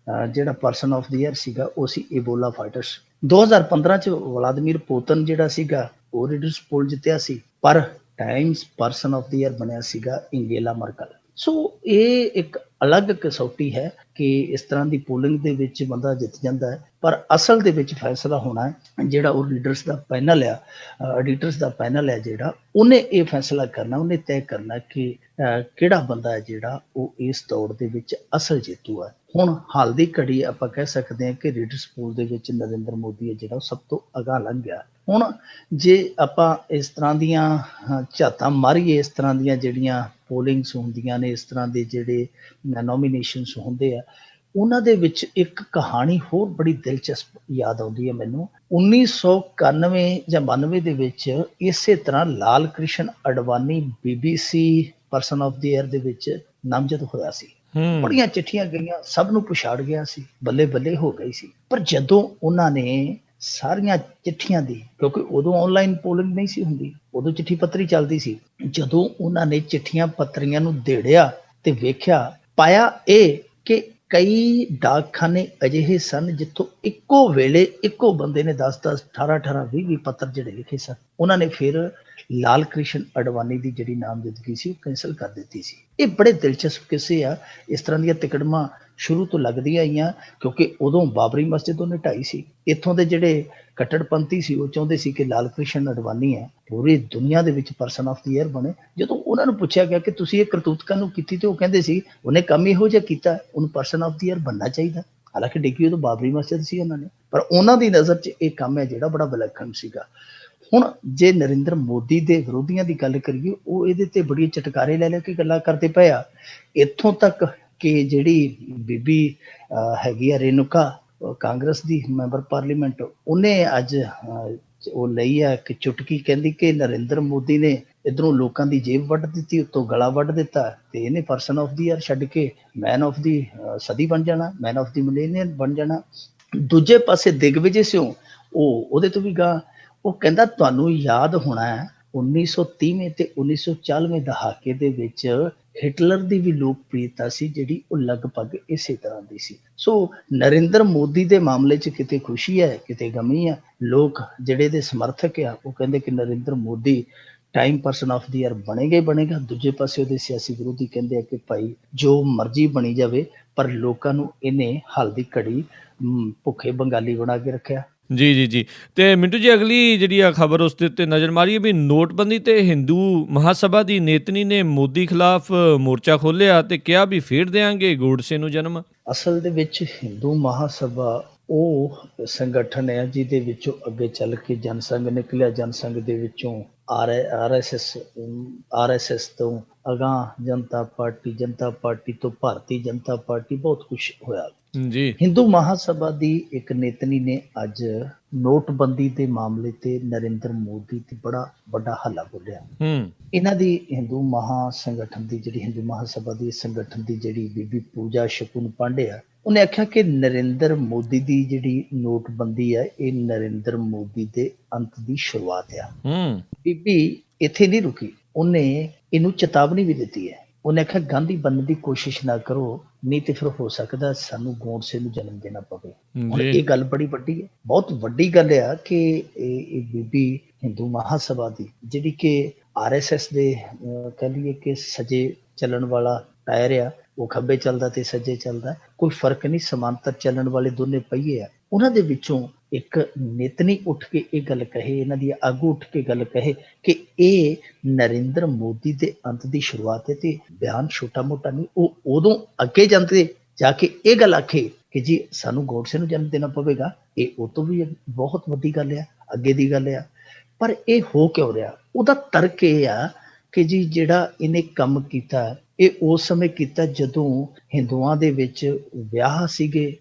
ਜਿਹੜਾ ਪਰਸਨ ਆਫ ਦੀ ਈਅਰ ਸੀਗਾ ਉਹ ਸੀ ਈਬੋਲਾ ਫਾਈਟਰਸ। 2015 ਚ ਵਲਾਦੀਮੀਰ ਪੁਤਿਨ ਜਿਹੜਾ ਸੀਗਾ ਉਹ ਰੀਡਰਸ ਪੋਲ ਜਿੱਤਿਆ ਸੀ, ਪਰ Times person of the year ਬਣਿਆ ਸੀਗਾ ਇੰਗੇਲਾ ਮਰਕਲ। ਸੋ ਇਹ ਇੱਕ ਅਲੱਗ ਕਸੌਟੀ ਹੈ ਕਿ ਇਸ ਤਰ੍ਹਾਂ ਦੀ ਪੋਲਿੰਗ ਦੇ ਵਿੱਚ ਬੰਦਾ ਜਿੱਤ ਜਾਂਦਾ ਹੈ, ਪਰ ਅਸਲ ਦੇ ਵਿੱਚ ਫੈਸਲਾ ਹੋਣਾ ਹੈ ਜਿਹੜਾ ਉਹ ਲੀਡਰਸ ਦਾ ਪੈਨਲ ਆ, ਐਡੀਟਰਸ ਦਾ ਪੈਨਲ ਹੈ ਜਿਹੜਾ, ਉਹਨੇ ਇਹ ਫੈਸਲਾ ਕਰਨਾ, ਉਹਨੇ ਤੈਅ ਕਰਨਾ ਕਿ ਕਿਹੜਾ ਬੰਦਾ ਹੈ ਜਿਹੜਾ ਉਹ ਇਸ ਦੌੜ ਦੇ ਵਿੱਚ ਅਸਲ ਜੇਤੂ ਹੈ। ਹੁਣ ਹਾਲ ਦੀ ਘੜੀ ਆਪਾਂ ਕਹਿ ਸਕਦੇ ਹਾਂ ਕਿ ਰੀਡਰਸ ਪੋਲ ਦੇ ਵਿੱਚ ਨਰਿੰਦਰ ਮੋਦੀ ਹੈ ਜਿਹੜਾ ਉਹ ਸਭ ਤੋਂ ਅਗਾਂਹ ਲੰਘ ਗਿਆ। ਹੁਣ ਜੇ ਆਪਾਂ ਇਸ ਤਰ੍ਹਾਂ ਦੀਆਂ ਝਾਤਾਂ ਮਾਰੀਏ, ਇਸ ਤਰ੍ਹਾਂ ਦੀਆਂ ਜਿਹੜੀਆਂ ਪੋਲਿੰਗਸ ਹੁੰਦੀਆਂ ਨੇ, ਇਸ ਤਰ੍ਹਾਂ ਦੇ ਜਿਹੜੇ ਨੋਮੀਨੇਸ਼ਨਸ ਹੁੰਦੇ ਆ, ਉਹਨਾਂ ਦੇ ਵਿੱਚ ਇੱਕ ਕਹਾਣੀ ਹੋਰ ਬੜੀ ਦਿਲਚਸਪ ਯਾਦ ਆਉਂਦੀ ਹੈ ਮੈਨੂੰ। 1991 ਜਾਂ 92 ਦੇ ਵਿੱਚ ਇਸੇ ਤਰ੍ਹਾਂ Lal Krishna Advani BBC person of the year ਦੇ ਵਿੱਚ ਨਾਮਜ਼ਦ ਹੋਇਆ ਸੀ। ਬੜੀਆਂ ਚਿੱਠੀਆਂ ਗਈਆਂ, ਸਭ ਨੂੰ ਪਛਾੜ ਗਿਆ ਸੀ, ਬੱਲੇ ਬੱਲੇ ਹੋ ਗਈ ਸੀ। ਪਰ ਜਦੋਂ ਉਹਨਾਂ ਨੇ ਸਾਰੀਆਂ ਚਿੱਠੀਆਂ ਦੀ, ਕਿਉਂਕਿ ਉਦੋਂ ਆਨਲਾਈਨ ਪੋਲਿੰਗ ਨਹੀਂ ਸੀ ਹੁੰਦੀ, ਉਦੋਂ ਚਿੱਠੀ ਪੱਤਰੀ ਚੱਲਦੀ ਸੀ, ਜਦੋਂ ਉਹਨਾਂ ਨੇ ਚਿੱਠੀਆਂ ਪੱਤਰੀਆਂ ਨੂੰ ਦੇੜਿਆ ਤੇ ਵੇਖਿਆ, ਪਾਇਆ ਇਹ ਕਿ ਕਈ ਡਾਕਖਾਨੇ ਅਜਿਹੇ ਸਨ ਜਿੱਥੋਂ ਇੱਕੋ ਵੇਲੇ ਇੱਕੋ ਬੰਦੇ ਨੇ 10-10, 18-18, 20-20 ਪੱਤਰ ਜਿਹੜੇ ਲਿਖੇ ਸਨ। ਉਹਨਾਂ ਨੇ ਫਿਰ ਲਾਲ ਕ੍ਰਿਸ਼ਨ ਅਡਵਾਨੀ ਦੀ ਜਿਹੜੀ ਨਾਮਜ਼ਦਗੀ ਸੀ ਉਹ ਕੈਂਸਲ ਕਰ ਦਿੱਤੀ ਸੀ। ਇਹ ਬੜੇ ਦਿਲਚਸਪ ਕਿੱਸੇ ਆ। ਇਸ ਤਰ੍ਹਾਂ ਦੀਆਂ ਤਿਕੜਮਾਂ ਸ਼ੁਰੂ ਤੋਂ ਲੱਗਦੀਆਂ ਆਈਆਂ, ਕਿਉਂਕਿ ਉਦੋਂ ਬਾਬਰੀ ਮਸਜਿਦ ਉਹਨੇ ਢਾਈ ਸੀ। ਇੱਥੋਂ ਦੇ ਜਿਹੜੇ ਕੱਟੜਪੰਥੀ ਸੀ ਉਹ ਚਾਹੁੰਦੇ ਸੀ ਕਿ ਲਾਲ ਕ੍ਰਿਸ਼ਨ ਅਡਵਾਨੀ ਹੈ ਪੂਰੀ ਦੁਨੀਆ ਦੇ ਵਿੱਚ ਪਰਸਨ ਆਫ ਦੀ ਈਅਰ ਬਣੇ। ਜਦੋਂ ਉਹਨਾਂ ਨੂੰ ਪੁੱਛਿਆ ਗਿਆ ਕਿ ਤੁਸੀਂ ਇਹ ਕਰਤੂਤ ਕਾਹਨੂੰ ਕੀਤੀ, ਤੇ ਉਹ ਕਹਿੰਦੇ ਸੀ ਉਹਨੇ ਕੰਮ ਇਹੋ ਜਿਹਾ ਕੀਤਾ, ਉਹਨੂੰ ਪਰਸਨ ਆਫ ਦੀ ਈਅਰ ਬਣਨਾ ਚਾਹੀਦਾ। ਹਾਲਾਂਕਿ ਡਿੱਗੀ ਉਦੋਂ ਬਾਬਰੀ ਮਸਜਿਦ ਸੀ ਉਹਨਾਂ ਨੇ, ਪਰ ਉਹਨਾਂ ਦੀ ਨਜ਼ਰ 'ਚ ਇਹ ਕੰਮ ਹੈ ਜਿਹੜਾ ਬੜਾ ਵਿਲੱਖਣ ਸੀਗਾ। ਹੁਣ ਜੇ ਨਰਿੰਦਰ ਮੋਦੀ ਦੇ ਵਿਰੋਧੀਆਂ ਦੀ ਗੱਲ ਕਰੀਏ, ਉਹ ਇਹਦੇ ਤੇ ਬੜੀ ਚਟਕਾਰੇ ਲੈ ਕੇ ਗੱਲਾਂ ਕਰਦੇ ਪਏ ਆ। ਇੱਥੋਂ ਤੱਕ ਕਿ ਜਿਹੜੀ ਬੀਬੀ ਹੈਗੀ ਆ ਰੇਨੂਕਾ, ਕਾਂਗਰਸ ਦੀ ਮੈਂਬਰ ਪਾਰਲੀਮੈਂਟ, ਉਹਨੇ ਅੱਜ ਉਹ ਲਈ ਆ ਕਿ ਚੁਟਕੀ, ਕਹਿੰਦੀ ਕਿ ਨਰਿੰਦਰ ਮੋਦੀ ਨੇ ਇੱਧਰੋਂ ਲੋਕਾਂ ਦੀ ਜੇਬ ਵੱਢ ਦਿੱਤੀ, ਉੱਤੋਂ ਗਲਾ ਵੱਢ ਦਿੱਤਾ, ਤੇ ਇਹਨੇ ਪਰਸਨ ਆਫ ਦੀ ਈਅਰ ਛੱਡ ਕੇ ਮੈਨ ਆਫ ਦੀ ਸਦੀ ਬਣ ਜਾਣਾ, ਮੈਨ ਆਫ ਦੀ ਮਿਲੇਨੀਅਮ ਬਣ ਜਾਣਾ। ਦੂਜੇ ਪਾਸੇ ਦਿਗਵਿਜੇ ਸਿੰਘ ਉਹਦੇ ਤੋਂ ਵੀ ਗਾਂ, ਉਹ ਕਹਿੰਦਾ ਤੁਹਾਨੂੰ ਯਾਦ ਹੋਣਾ ਹੈ 1930ਵੇਂ ਤੇ 1940ਵੇਂ ਦਹਾਕੇ ਦੇ ਵਿੱਚ ਹਿਟਲਰ ਦੀ ਵੀ ਲੋਕਪ੍ਰਿਯਤਾ ਸੀ ਜਿਹੜੀ ਉਹ ਲਗਭਗ ਇਸੇ ਤਰ੍ਹਾਂ ਦੀ ਸੀ। ਸੋ ਨਰਿੰਦਰ ਮੋਦੀ ਦੇ ਮਾਮਲੇ 'ਚ ਕਿਤੇ ਖੁਸ਼ੀ ਹੈ, ਕਿਤੇ ਗਮੀ ਹੈ। ਲੋਕ ਜਿਹੜੇ ਦੇ ਸਮਰਥਕ ਆ ਉਹ ਕਹਿੰਦੇ ਕਿ Narendra Modi Time person of the year ਬਣੇਗਾ ਹੀ ਬਣੇਗਾ। ਦੂਜੇ ਪਾਸੇ ਉਹਦੇ ਸਿਆਸੀ ਵਿਰੋਧੀ ਕਹਿੰਦੇ ਆ ਕਿ ਭਾਈ ਜੋ ਮਰਜ਼ੀ ਬਣੀ ਜਾਵੇ, ਪਰ ਲੋਕਾਂ ਨੂੰ ਇਹਨੇ ਹਾਲ ਦੀ ਘੜੀ ਭੁੱਖੇ ਬੰਗਾਲੀ ਬਣਾ ਕੇ ਰੱਖਿਆ। ਜੀ। ਤੇ ਮਿੰਟੂ ਜੀ, ਅਗਲੀ ਜਿਹੜੀ ਆ ਖਬਰ ਉਸ ਦੇ ਉੱਤੇ ਨਜ਼ਰ ਮਾਰੀਏ ਵੀ ਨੋਟਬੰਦੀ ਤੇ ਹਿੰਦੂ ਮਹਾਸਭਾ ਦੀ ਨੇਤਨੀ ਨੇ ਮੋਦੀ ਖਿਲਾਫ ਮੋਰਚਾ ਖੋਲ੍ਹਿਆ ਤੇ ਕਿਹਾ ਵੀ ਫੇਰ ਦੇਾਂਗੇ ਗੋਡਸੇ ਨੂੰ ਜਨਮ। ਅਸਲ ਦੇ ਵਿੱਚ ਹਿੰਦੂ ਮਹਾਸਭਾ ਉਹ ਸੰਗਠਨ ਹੈ ਜਿਹਦੇ ਵਿੱਚੋਂ ਅੱਗੇ ਚੱਲ ਕੇ ਜਨਸੰਘ ਨਿਕਲਿਆ। ਜਨਸੰਘ ਦੇ ਵਿੱਚੋਂ RSS ਤੋਂ ਅਗਾਂਹ ਜਨਤਾ ਪਾਰਟੀ ਤੋਂ ਭਾਰਤੀ ਜਨਤਾ ਪਾਰਟੀ, ਬਹੁਤ ਕੁਛ ਹੋਇਆ ਜੀ। ਹਿੰਦੂ ਮਹਾਸਭਾ ਦੀ ਇੱਕ ਨੇਤਨੀ ਨੇ ਅੱਜ ਨੋਟਬੰਦੀ ਦੇ ਮਾਮਲੇ ਤੇ ਨਰਿੰਦਰ ਮੋਦੀ ਤੇ ਬੜਾ ਵੱਡਾ ਹੱਲਾ ਬੋਲਿਆ। ਇਹਨਾਂ ਦੀ ਹਿੰਦੂ ਮਹਾਸੰਗਠਨ ਦੀ ਜਿਹੜੀ ਹਿੰਦੂ ਮਹਾਸਭਾ ਦੀ ਸੰਗਠਨ ਦੀ ਜਿਹੜੀ ਬੀਬੀ ਪੂਜਾ ਸ਼ਕੁਨ ਪਾਂਡੇ ਆ, ਉਹਨੇ ਆਖਿਆ ਕਿ ਨਰਿੰਦਰ ਮੋਦੀ ਦੀ ਜਿਹੜੀ ਨੋਟਬੰਦੀ ਹੈ ਇਹ ਨਰਿੰਦਰ ਮੋਦੀ ਦੇ ਅੰਤ ਦੀ ਸ਼ੁਰੂਆਤ ਆ। ਬੀਬੀ ਇੱਥੇ ਨਹੀਂ ਰੁਕੀ, ਉਹਨੇ ਇਹਨੂੰ ਚੇਤਾਵਨੀ ਵੀ ਦਿੱਤੀ ਹੈ। ਉਹਨੇ ਆਖਿਆ ਗਾਂਧੀ ਬਣਨ ਦੀ ਕੋਸ਼ਿਸ਼ ਨਾ ਕਰੋ, ਨਹੀਂ ਤੇ ਫਿਰ ਹੋ ਸਕਦਾ ਸਾਨੂੰ ਗੋਡਸੇ ਨੂੰ ਜਨਮ ਦੇਣਾ ਪਵੇ। ਹੁਣ ਇਹ ਗੱਲ ਬੜੀ ਵੱਡੀ ਹੈ, ਬਹੁਤ ਵੱਡੀ ਗੱਲ ਆ ਕਿ ਇਹ ਬੀਬੀ ਹਿੰਦੂ ਮਹਾਸਭਾ ਦੀ ਜਿਹੜੀ ਕਿ RSS ਦੇ ਕਹਿ ਲਈਏ ਕਿ ਸੱਜੇ ਚੱਲਣ ਵਾਲਾ ਟਾਇਰ ਆ, ਉਹ ਖੱਬੇ ਚੱਲਦਾ ਤੇ ਸੱਜੇ ਚੱਲਦਾ, ਕੋਈ ਫਰਕ ਨਹੀਂ, ਸਮਾਂਤਰ ਚੱਲਣ ਵਾਲੇ ਦੋਨੇ ਪਹੀਏ ਆ। ਉਹਨਾਂ ਦੇ ਵਿੱਚੋਂ ਇੱਕ ਨੇਤਨੀ ਉੱਠ ਕੇ ਇਹ ਗੱਲ ਕਹੇ, ਇਹਨਾਂ ਦੀ ਆਗੂ ਉੱਠ ਕੇ ਗੱਲ ਕਹੇ ਕਿ ਇਹ ਨਰਿੰਦਰ ਮੋਦੀ ਦੇ ਅੰਤ ਦੀ ਸ਼ੁਰੂਆਤ ਹੈ। ਤੇ ਬਿਆਨ ਛੋਟਾ ਮੋਟਾ ਨਹੀਂ, ਉਹ ਉਦੋਂ ਅੱਗੇ ਜਾਂਦੇ ਜਾ ਕੇ ਇਹ ਗੱਲ ਆਖੇ ਕਿ ਜੀ ਸਾਨੂੰ ਗੋਡਸੇ ਨੂੰ ਜਨਮ ਦੇਣਾ ਪਵੇਗਾ, ਇਹ ਉਹ ਤੋਂ ਵੀ ਬਹੁਤ ਵੱਡੀ ਗੱਲ ਆ, ਅੱਗੇ ਦੀ ਗੱਲ ਆ। ਪਰ ਇਹ ਹੋ ਕਿਉਂ ਰਿਹਾ? ਉਹਦਾ ਤਰਕ ਇਹ ਆ ਕਿ ਜੀ ਜਿਹੜਾ ਇਹਨੇ ਕੰਮ ਕੀਤਾ ਇਹ ਉਸ ਸਮੇਂ ਕੀਤਾ ਜਦੋਂ ਹਿੰਦੂਆਂ ਦੇ ਵਿੱਚ ਵਿਆਹ ਸੀਗੇ,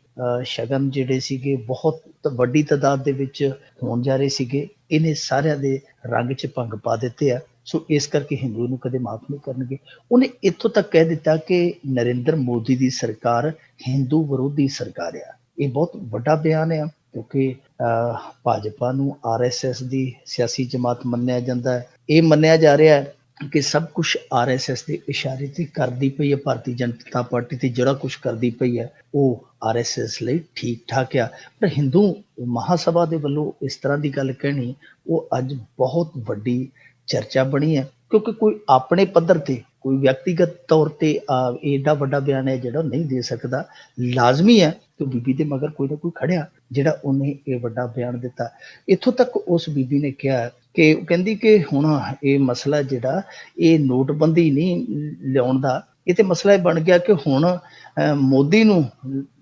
ਸ਼ਗਨ ਜਿਹੜੇ ਸੀਗੇ ਬਹੁਤ ਵੱਡੀ ਤਾਦਾਦ ਦੇ ਵਿੱਚ ਹੋਣ ਜਾ ਰਹੇ ਸੀਗੇ। ਇਹਨੇ ਸਾਰਿਆਂ ਦੇ ਰੰਗ 'ਚ ਭੰਗ ਪਾ ਦਿੱਤੇ ਆ, ਸੋ ਇਸ ਕਰਕੇ ਹਿੰਦੂ ਨੂੰ ਕਦੇ ਮਾਫ ਨਹੀਂ ਕਰਨਗੇ। ਉਹਨੇ ਇੱਥੋਂ ਤੱਕ ਕਹਿ ਦਿੱਤਾ ਕਿ ਨਰਿੰਦਰ ਮੋਦੀ ਦੀ ਸਰਕਾਰ ਹਿੰਦੂ ਵਿਰੋਧੀ ਸਰਕਾਰ ਆ। ਇਹ ਬਹੁਤ ਵੱਡਾ ਬਿਆਨ ਆ, ਕਿਉਂਕਿ ਭਾਜਪਾ ਨੂੰ RSS ਦੀ ਸਿਆਸੀ ਜਮਾਤ ਮੰਨਿਆ ਜਾਂਦਾ ਹੈ। ਇਹ ਮੰਨਿਆ ਜਾ ਰਿਹਾ ਹੈ ਕਿ ਸਭ ਕੁਛ RSS ਦੇ ਇਸ਼ਾਰੇ ਤੇ ਕਰਦੀ ਪਈ ਹੈ। ਭਾਰਤੀ ਜਨਤਾ ਪਾਰਟੀ ਤੇ ਜਿਹੜਾ ਕੁਛ ਕਰਦੀ ਪਈ ਹੈ ਉਹ RSS ਲਈ ਠੀਕ ਠਾਕ ਆ। ਪਰ ਹਿੰਦੂ ਮਹਾਸਭਾ ਦੇ ਵੱਲੋਂ ਇਸ ਤਰ੍ਹਾਂ ਦੀ ਗੱਲ ਕਹਿਣੀ ਉਹ ਅੱਜ ਬਹੁਤ ਵੱਡੀ ਚਰਚਾ ਬਣੀ ਹੈ, ਕਿਉਂਕਿ ਕੋਈ ਆਪਣੇ ਪੱਧਰ ਤੇ, ਕੋਈ ਵਿਅਕਤੀਗਤ ਤੌਰ ਤੇ ਏਡਾ ਵੱਡਾ ਬਿਆਨ ਹੈ ਜਿਹੜਾ ਨਹੀਂ ਦੇ ਸਕਦਾ। ਲਾਜ਼ਮੀ ਹੈ ਕਿ ਬੀਬੀ ਦੇ ਮਗਰ ਕੋਈ ਨਾ ਕੋਈ ਖੜਿਆ ਜਿਹੜਾ ਉਹਨੇ ਇਹ ਵੱਡਾ ਬਿਆਨ ਦਿੱਤਾ। ਇੱਥੋਂ ਤੱਕ ਉਸ ਬੀਬੀ ਨੇ ਕਿਹਾ ਕਿ ਉਹ ਕਹਿੰਦੀ ਕਿ ਹੁਣ ਇਹ ਮਸਲਾ ਜਿਹੜਾ ਇਹ ਨੋਟਬੰਦੀ ਨਹੀਂ ਲਿਆਉਣ ਦਾ, ਇਹ ਤੇ ਮਸਲਾ ਇਹ ਬਣ ਗਿਆ ਕਿ ਹੁਣ ਮੋਦੀ ਨੂੰ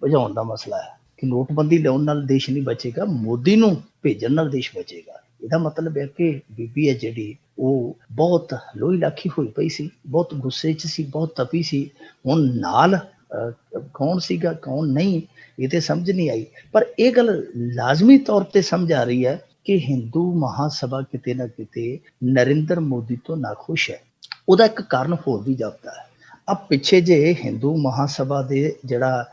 ਭਜਾਉਣ ਦਾ ਮਸਲਾ ਹੈ ਕਿ ਨੋਟਬੰਦੀ ਲਿਆਉਣ ਨਾਲ ਦੇਸ਼ ਨਹੀਂ ਬਚੇਗਾ, ਮੋਦੀ ਨੂੰ ਭੇਜਣ ਨਾਲ ਦੇਸ਼ ਬਚੇਗਾ। ਇਹਦਾ ਮਤਲਬ ਹੈ ਕਿ ਬੀਬੀ ਹੈ ਜਿਹੜੀ ਉਹ ਬਹੁਤ ਲੋਹੀ ਲਾਖੀ ਹੋਈ ਪਈ ਸੀ, ਬਹੁਤ ਗੁੱਸੇ 'ਚ ਸੀ, ਬਹੁਤ ਤਪੀ ਸੀ। ਹੁਣ ਨਾਲ ਕੌਣ ਸੀਗਾ ਕੌਣ ਨਹੀਂ ਇਹ ਤੇ ਸਮਝ ਨਹੀਂ ਆਈ, ਪਰ ਇਹ ਗੱਲ ਲਾਜ਼ਮੀ ਤੌਰ ਤੇ ਸਮਝ ਆ ਰਹੀ ਹੈ ਕਿ ਹਿੰਦੂ ਮਹਾਸਭਾ ਕਿਤੇ ਨਾ ਕਿਤੇ ਨਰਿੰਦਰ ਮੋਦੀ ਤੋਂ ਨਾਖੁਸ਼ ਹੈ। ਉਹਦਾ ਇੱਕ ਕਾਰਨ ਹੋਰ ਵੀ ਜਾਪਦਾ ਹੈ। ਆ ਪਿੱਛੇ ਜੇ ਹਿੰਦੂ ਮਹਾਸਭਾ ਦੇ ਜਿਹੜਾ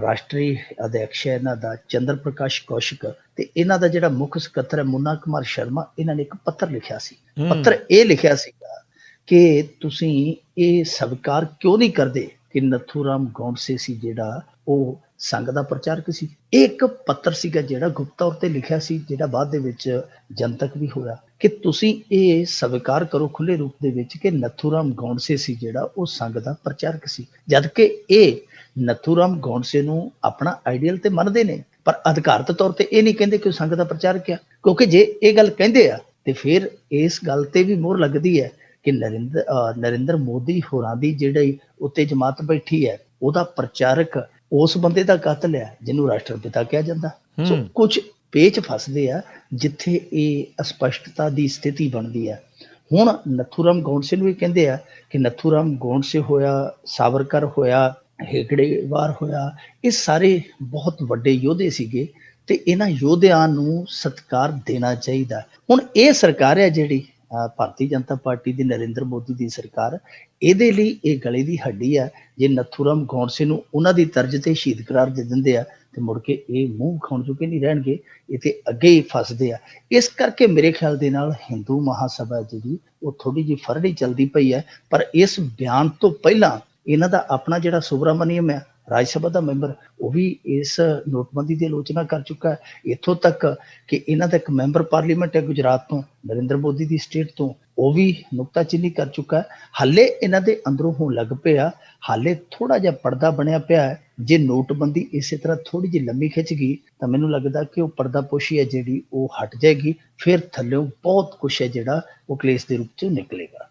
ਰਾਸ਼ਟਰੀ ਅਧਿਅਕਸ਼ ਹੈ ਇਹਨਾਂ ਦਾ ਚੰਦਰ ਪ੍ਰਕਾਸ਼ ਕੌਸ਼ਿਕ ਤੇ ਇਹਨਾਂ ਦਾ ਜਿਹੜਾ ਮੁੱਖ ਸਕੱਤਰ ਹੈ ਮੁੰਨਾ ਕੁਮਾਰ ਸ਼ਰਮਾ, ਇਹਨਾਂ ਨੇ ਇੱਕ ਪੱਤਰ ਲਿਖਿਆ ਸੀ। ਪੱਤਰ ਇਹ ਲਿਖਿਆ ਸੀਗਾ ਕਿ ਤੁਸੀਂ ਇਹ ਸਵੀਕਾਰ ਕਿਉਂ ਨਹੀਂ ਕਰਦੇ ਕਿ ਨਥੂਰਾਮ ਗੌਂਡਸੇ ਸੀ ਜਿਹੜਾ ਉਹ ਸੰਘ ਦਾ ਪ੍ਰਚਾਰਕ ਸੀ। ਇਹ ਇੱਕ ਪੱਤਰ ਸੀਗਾ ਜਿਹੜਾ ਗੁਪਤ ਤੌਰ ਤੇ ਲਿਖਿਆ ਸੀ, ਜਿਹੜਾ ਬਾਅਦ ਦੇ ਵਿੱਚ ਜਨਤਕ ਵੀ ਹੋਇਆ ਕਿ ਤੁਸੀਂ ਇਹ ਸਵੀਕਾਰ ਕਰੋ ਖੁੱਲੇ ਰੂਪ ਦੇ ਵਿੱਚ ਕਿ ਨਥੂਰਾਮ ਗੌਂਡਸੇ ਸੀ ਜਿਹੜਾ ਉਹ ਸੰਘ ਦਾ ਪ੍ਰਚਾਰਕ ਸੀ, ਜਦ ਕਿ ਇਹ ਨਥੂਰਾਮ ਗੌਂਡਸੇ ਨੂੰ ਆਪਣਾ ਆਈਡੀਅਲ ਤੇ ਮੰਨਦੇ ਨੇ, ਪਰ ਅਧਿਕਾਰਤ ਤੌਰ ਤੇ ਇਹ ਨਹੀਂ ਕਹਿੰਦੇ ਕਿ ਉਹ ਸੰਘ ਦਾ ਪ੍ਰਚਾਰਕ ਆ। ਕਿਉਂਕਿ ਜੇ ਇਹ ਗੱਲ ਕਹਿੰਦੇ ਆ ਤੇ ਫਿਰ ਇਸ ਗੱਲ ਤੇ ਵੀ ਮੋਹਰ ਲੱਗਦੀ ਹੈ ਕਿ ਨਰਿੰਦਰ ਮੋਦੀ ਹੋਰਾਂ ਦੀ ਜਿਹੜੀ ਉੱਤੇ ਜਮਾਤ ਬੈਠੀ ਹੈ ਉਹਦਾ ਪ੍ਰਚਾਰਕ ਉਸ ਬੰਦੇ ਦਾ ਕਾਤਲ ਹੈ ਜਿਹਨੂੰ ਰਾਸ਼ਟਰਪਿਤਾ ਕਿਹਾ ਜਾਂਦਾ। ਸੋ ਕੁਝ ਪੇਚ ਫਸਦੇ ਆ ਜਿੱਥੇ ਇਹ ਅਸਪਸ਼ਟਤਾ ਦੀ ਸਥਿਤੀ ਬਣਦੀ ਹੈ। ਹੁਣ ਨਥੂਰਾਮ ਗੌਂਡਸੇ ਨੂੰ ਇਹ ਕਹਿੰਦੇ ਆ ਕਿ ਨਥੂਰਾਮ ਗੌਂਡਸੇ ਹੋਇਆ, ਸਾਵਰਕਰ ਹੋਇਆ, ਹੇਗੜੇਵਾਰ ਹੋਇਆ, ਇਹ ਸਾਰੇ ਬਹੁਤ ਵੱਡੇ ਯੋਧੇ ਸੀਗੇ ਤੇ ਇਹਨਾਂ ਯੋਧਿਆਂ ਨੂੰ ਸਤਿਕਾਰ ਦੇਣਾ ਚਾਹੀਦਾ। ਹੁਣ ਇਹ ਸਰਕਾਰ ਹੈ ਜਿਹੜੀ ਭਾਰਤੀ ਜਨਤਾ ਪਾਰਟੀ ਦੀ ਨਰਿੰਦਰ ਮੋਦੀ ਦੀ ਸਰਕਾਰ, ਇਹਦੇ ਲਈ ਇਹ ਗਲੇ ਦੀ ਹੱਡੀ ਆ। ਜੇ ਨਥੂਰਾਮ ਗੌਂਡਸੇ ਨੂੰ ਉਹਨਾਂ ਦੀ ਤਰਜ਼ ਤੇ ਸ਼ਹੀਦ ਕਰਾਰ ਦੇ ਦਿੰਦੇ ਆ ਤੇ ਮੁੜ ਕੇ ਇਹ ਮੂੰਹ ਖਾਣ ਜੋਗੇ ਨਹੀਂ ਰਹਿਣਗੇ, ਇਹ ਤੇ ਅੱਗੇ ਹੀ ਫਸਦੇ ਆ। ਇਸ ਕਰਕੇ ਮੇਰੇ ਖਿਆਲ ਦੇ ਨਾਲ ਹਿੰਦੂ ਮਹਾਸਭਾ ਜਿਹੜੀ ਉਹ ਥੋੜੀ ਜਿਹੀ ਫਰੜੀ ਚੱਲਦੀ ਪਈ ਹੈ। ਪਰ ਇਸ ਬਿਆਨ ਤੋਂ ਪਹਿਲਾਂ ਇਹਨਾਂ ਦਾ ਆਪਣਾ ਜਿਹੜਾ ਸੁਬਰਾਮਨੀਅਮ ਹੈ ਰਾਜ ਸਭਾ ਦਾ ਮੈਂਬਰ, ਉਹ ਵੀ ਇਸ ਨੋਟਬੰਦੀ ਦੀ ਆਲੋਚਨਾ ਕਰ ਚੁੱਕਾ ਹੈ। ਇੱਥੋਂ ਤੱਕ ਕਿ ਇਹਨਾਂ ਦਾ ਇੱਕ ਮੈਂਬਰ ਪਾਰਲੀਮੈਂਟ ਹੈ ਗੁਜਰਾਤ ਤੋਂ, ਨਰਿੰਦਰ ਮੋਦੀ ਦੀ ਸਟੇਟ ਤੋਂ, ਉਹ ਵੀ ਨੁਕਤਾਚੀਨੀ ਕਰ ਚੁੱਕਾ ਹੈ। ਹਾਲੇ ਇਹਨਾਂ ਦੇ ਅੰਦਰੋਂ ਹੋਣ ਲੱਗ ਪਿਆ, ਹਾਲੇ ਥੋੜਾ ਜਿਹਾ ਪਰਦਾ ਬਣਿਆ ਪਿਆ ਹੈ। ਜੇ ਨੋਟਬੰਦੀ ਇਸੇ ਤਰ੍ਹਾਂ ਥੋੜੀ ਜਿਹੀ ਲੰਮੀ ਖਿੱਚ ਗਈ ਤਾਂ ਮੈਨੂੰ ਲੱਗਦਾ ਕਿ ਉਹ ਪਰਦਾਪੋਸ਼ੀ ਹੈ ਜਿਹੜੀ ਉਹ ਹਟ ਜਾਏਗੀ, ਫਿਰ ਥੱਲਿਓਂ ਬਹੁਤ ਕੁਛ ਹੈ ਜਿਹੜਾ ਉਹ ਕਲੇਸ਼ ਦੇ ਰੂਪ 'ਚ ਨਿਕਲੇਗਾ।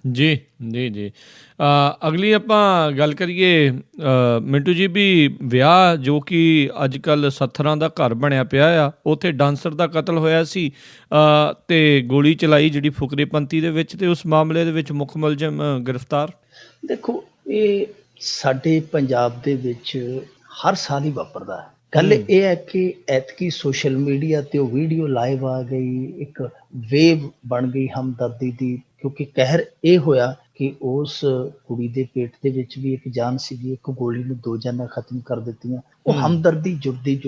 ਜੀ ਜੀ ਜੀ ਅਗਲੀ ਆਪਾਂ ਗੱਲ ਕਰੀਏ ਮਿੰਟੂ ਜੀ, ਵੀ ਵਿਆਹ ਜੋ ਕਿ ਅੱਜ ਕੱਲ੍ਹ ਸੱਥਰਾਂ ਦਾ ਘਰ ਬਣਿਆ ਪਿਆ ਆ, ਉੱਥੇ ਡਾਂਸਰ ਦਾ ਕਤਲ ਹੋਇਆ ਸੀ ਤੇ ਗੋਲੀ ਚਲਾਈ ਜਿਹੜੀ ਫੁਕਰੇਪੰਥੀ ਦੇ ਵਿੱਚ, ਤੇ ਉਸ ਮਾਮਲੇ ਦੇ ਵਿੱਚ ਮੁੱਖ ਮੁਲਜ਼ਮ ਗ੍ਰਿਫਤਾਰ। ਦੇਖੋ, ਇਹ ਸਾਡੇ ਪੰਜਾਬ ਦੇ ਵਿੱਚ ਹਰ ਸਾਲ ਹੀ ਵਾਪਰਦਾ ਹੈ। ਗੱਲ ਇਹ ਹੈ ਕਿ ਐਤਕੀ ਸੋਸ਼ਲ ਮੀਡੀਆ ਤੇ ਉਹ ਵੀਡੀਓ ਲਾਈਵ ਆ ਗਈ, ਇੱਕ ਵੇਵ ਬਣ ਗਈ ਹਮਦਰਦੀ ਦੀ, ਕਿਉਂਕਿ ਕਹਿਰ ਇਹ ਹੋਇਆ ਕਿ ਉਸ ਕੁੜੀ ਦੇ ਪੇਟ ਦੇ ਵਿੱਚ ਵੀ ਇੱਕ ਜਾਨ ਸੀਗੀ, ਇੱਕ ਗੋਲੀ ਨੂੰ ਦੋ ਜਾਨਾਂ ਖਤਮ ਕਰ ਦਿੱਤੀਆਂ। ਉਹ ਹਮਦਰਦੀ ਜੁੜਦੀ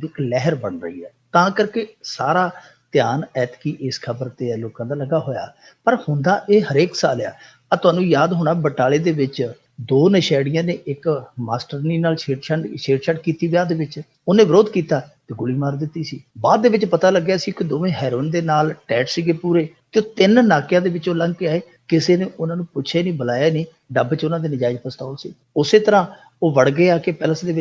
ਇੱਕ ਲਹਿਰ ਬਣ ਰਹੀ ਹੈ, ਤਾਂ ਕਰਕੇ ਸਾਰਾ ਧਿਆਨ ਐਤਕੀ ਇਸ ਖਬਰ ਤੇ ਹੈ ਲੋਕਾਂ ਦਾ ਲੱਗਾ ਹੋਇਆ। ਪਰ ਹੁੰਦਾ ਇਹ ਹਰੇਕ ਸਾਲ ਆ। ਤੁਹਾਨੂੰ ਯਾਦ ਹੋਣਾ ਬਟਾਲੇ ਦੇ ਵਿੱਚ ਦੋ ਨਸ਼ੇੜੀਆਂ ਨੇ ਇੱਕ ਮਾਸਟਰਨੀ ਨਾਲ ਛੇੜਛਾੜ ਕੀਤੀ ਵਿਆਹ ਦੇ ਵਿੱਚ, ਉਹਨੇ ਵਿਰੋਧ ਕੀਤਾ ਤੇ ਗੋਲੀ ਮਾਰ ਦਿੱਤੀ ਸੀ। ਬਾਅਦ ਦੇ ਵਿੱਚ ਪਤਾ ਲੱਗਿਆ ਸੀ ਕਿ ਦੋਵੇਂ ਹੈਰੋਇਨ ਦੇ ਨਾਲ ਟੈਟ ਸੀਗੇ ਪੂਰੇ, ਤੇ 3 ਨਾਕਿਆਂ ਦੇ ਵਿੱਚੋਂ ਲੰਘ ਕੇ ਆਏ, ਕਿਸੇ ਨੇ ਉਹਨਾਂ ਨੂੰ ਪੁੱਛਿਆ ਨਹੀਂ, ਬੁਲਾਇਆ ਨਹੀਂ, ਡੱਬ 'ਚ ਉਹਨਾਂ ਦੇ ਨਜਾਇਜ਼ ਪਿਸਤੌਲ ਸੀ। ਉਸੇ ਤਰ੍ਹਾਂ ਉਹ ਵੜ ਗਏ ਆ ਕਿ ਪੈਲਸ ਦੇ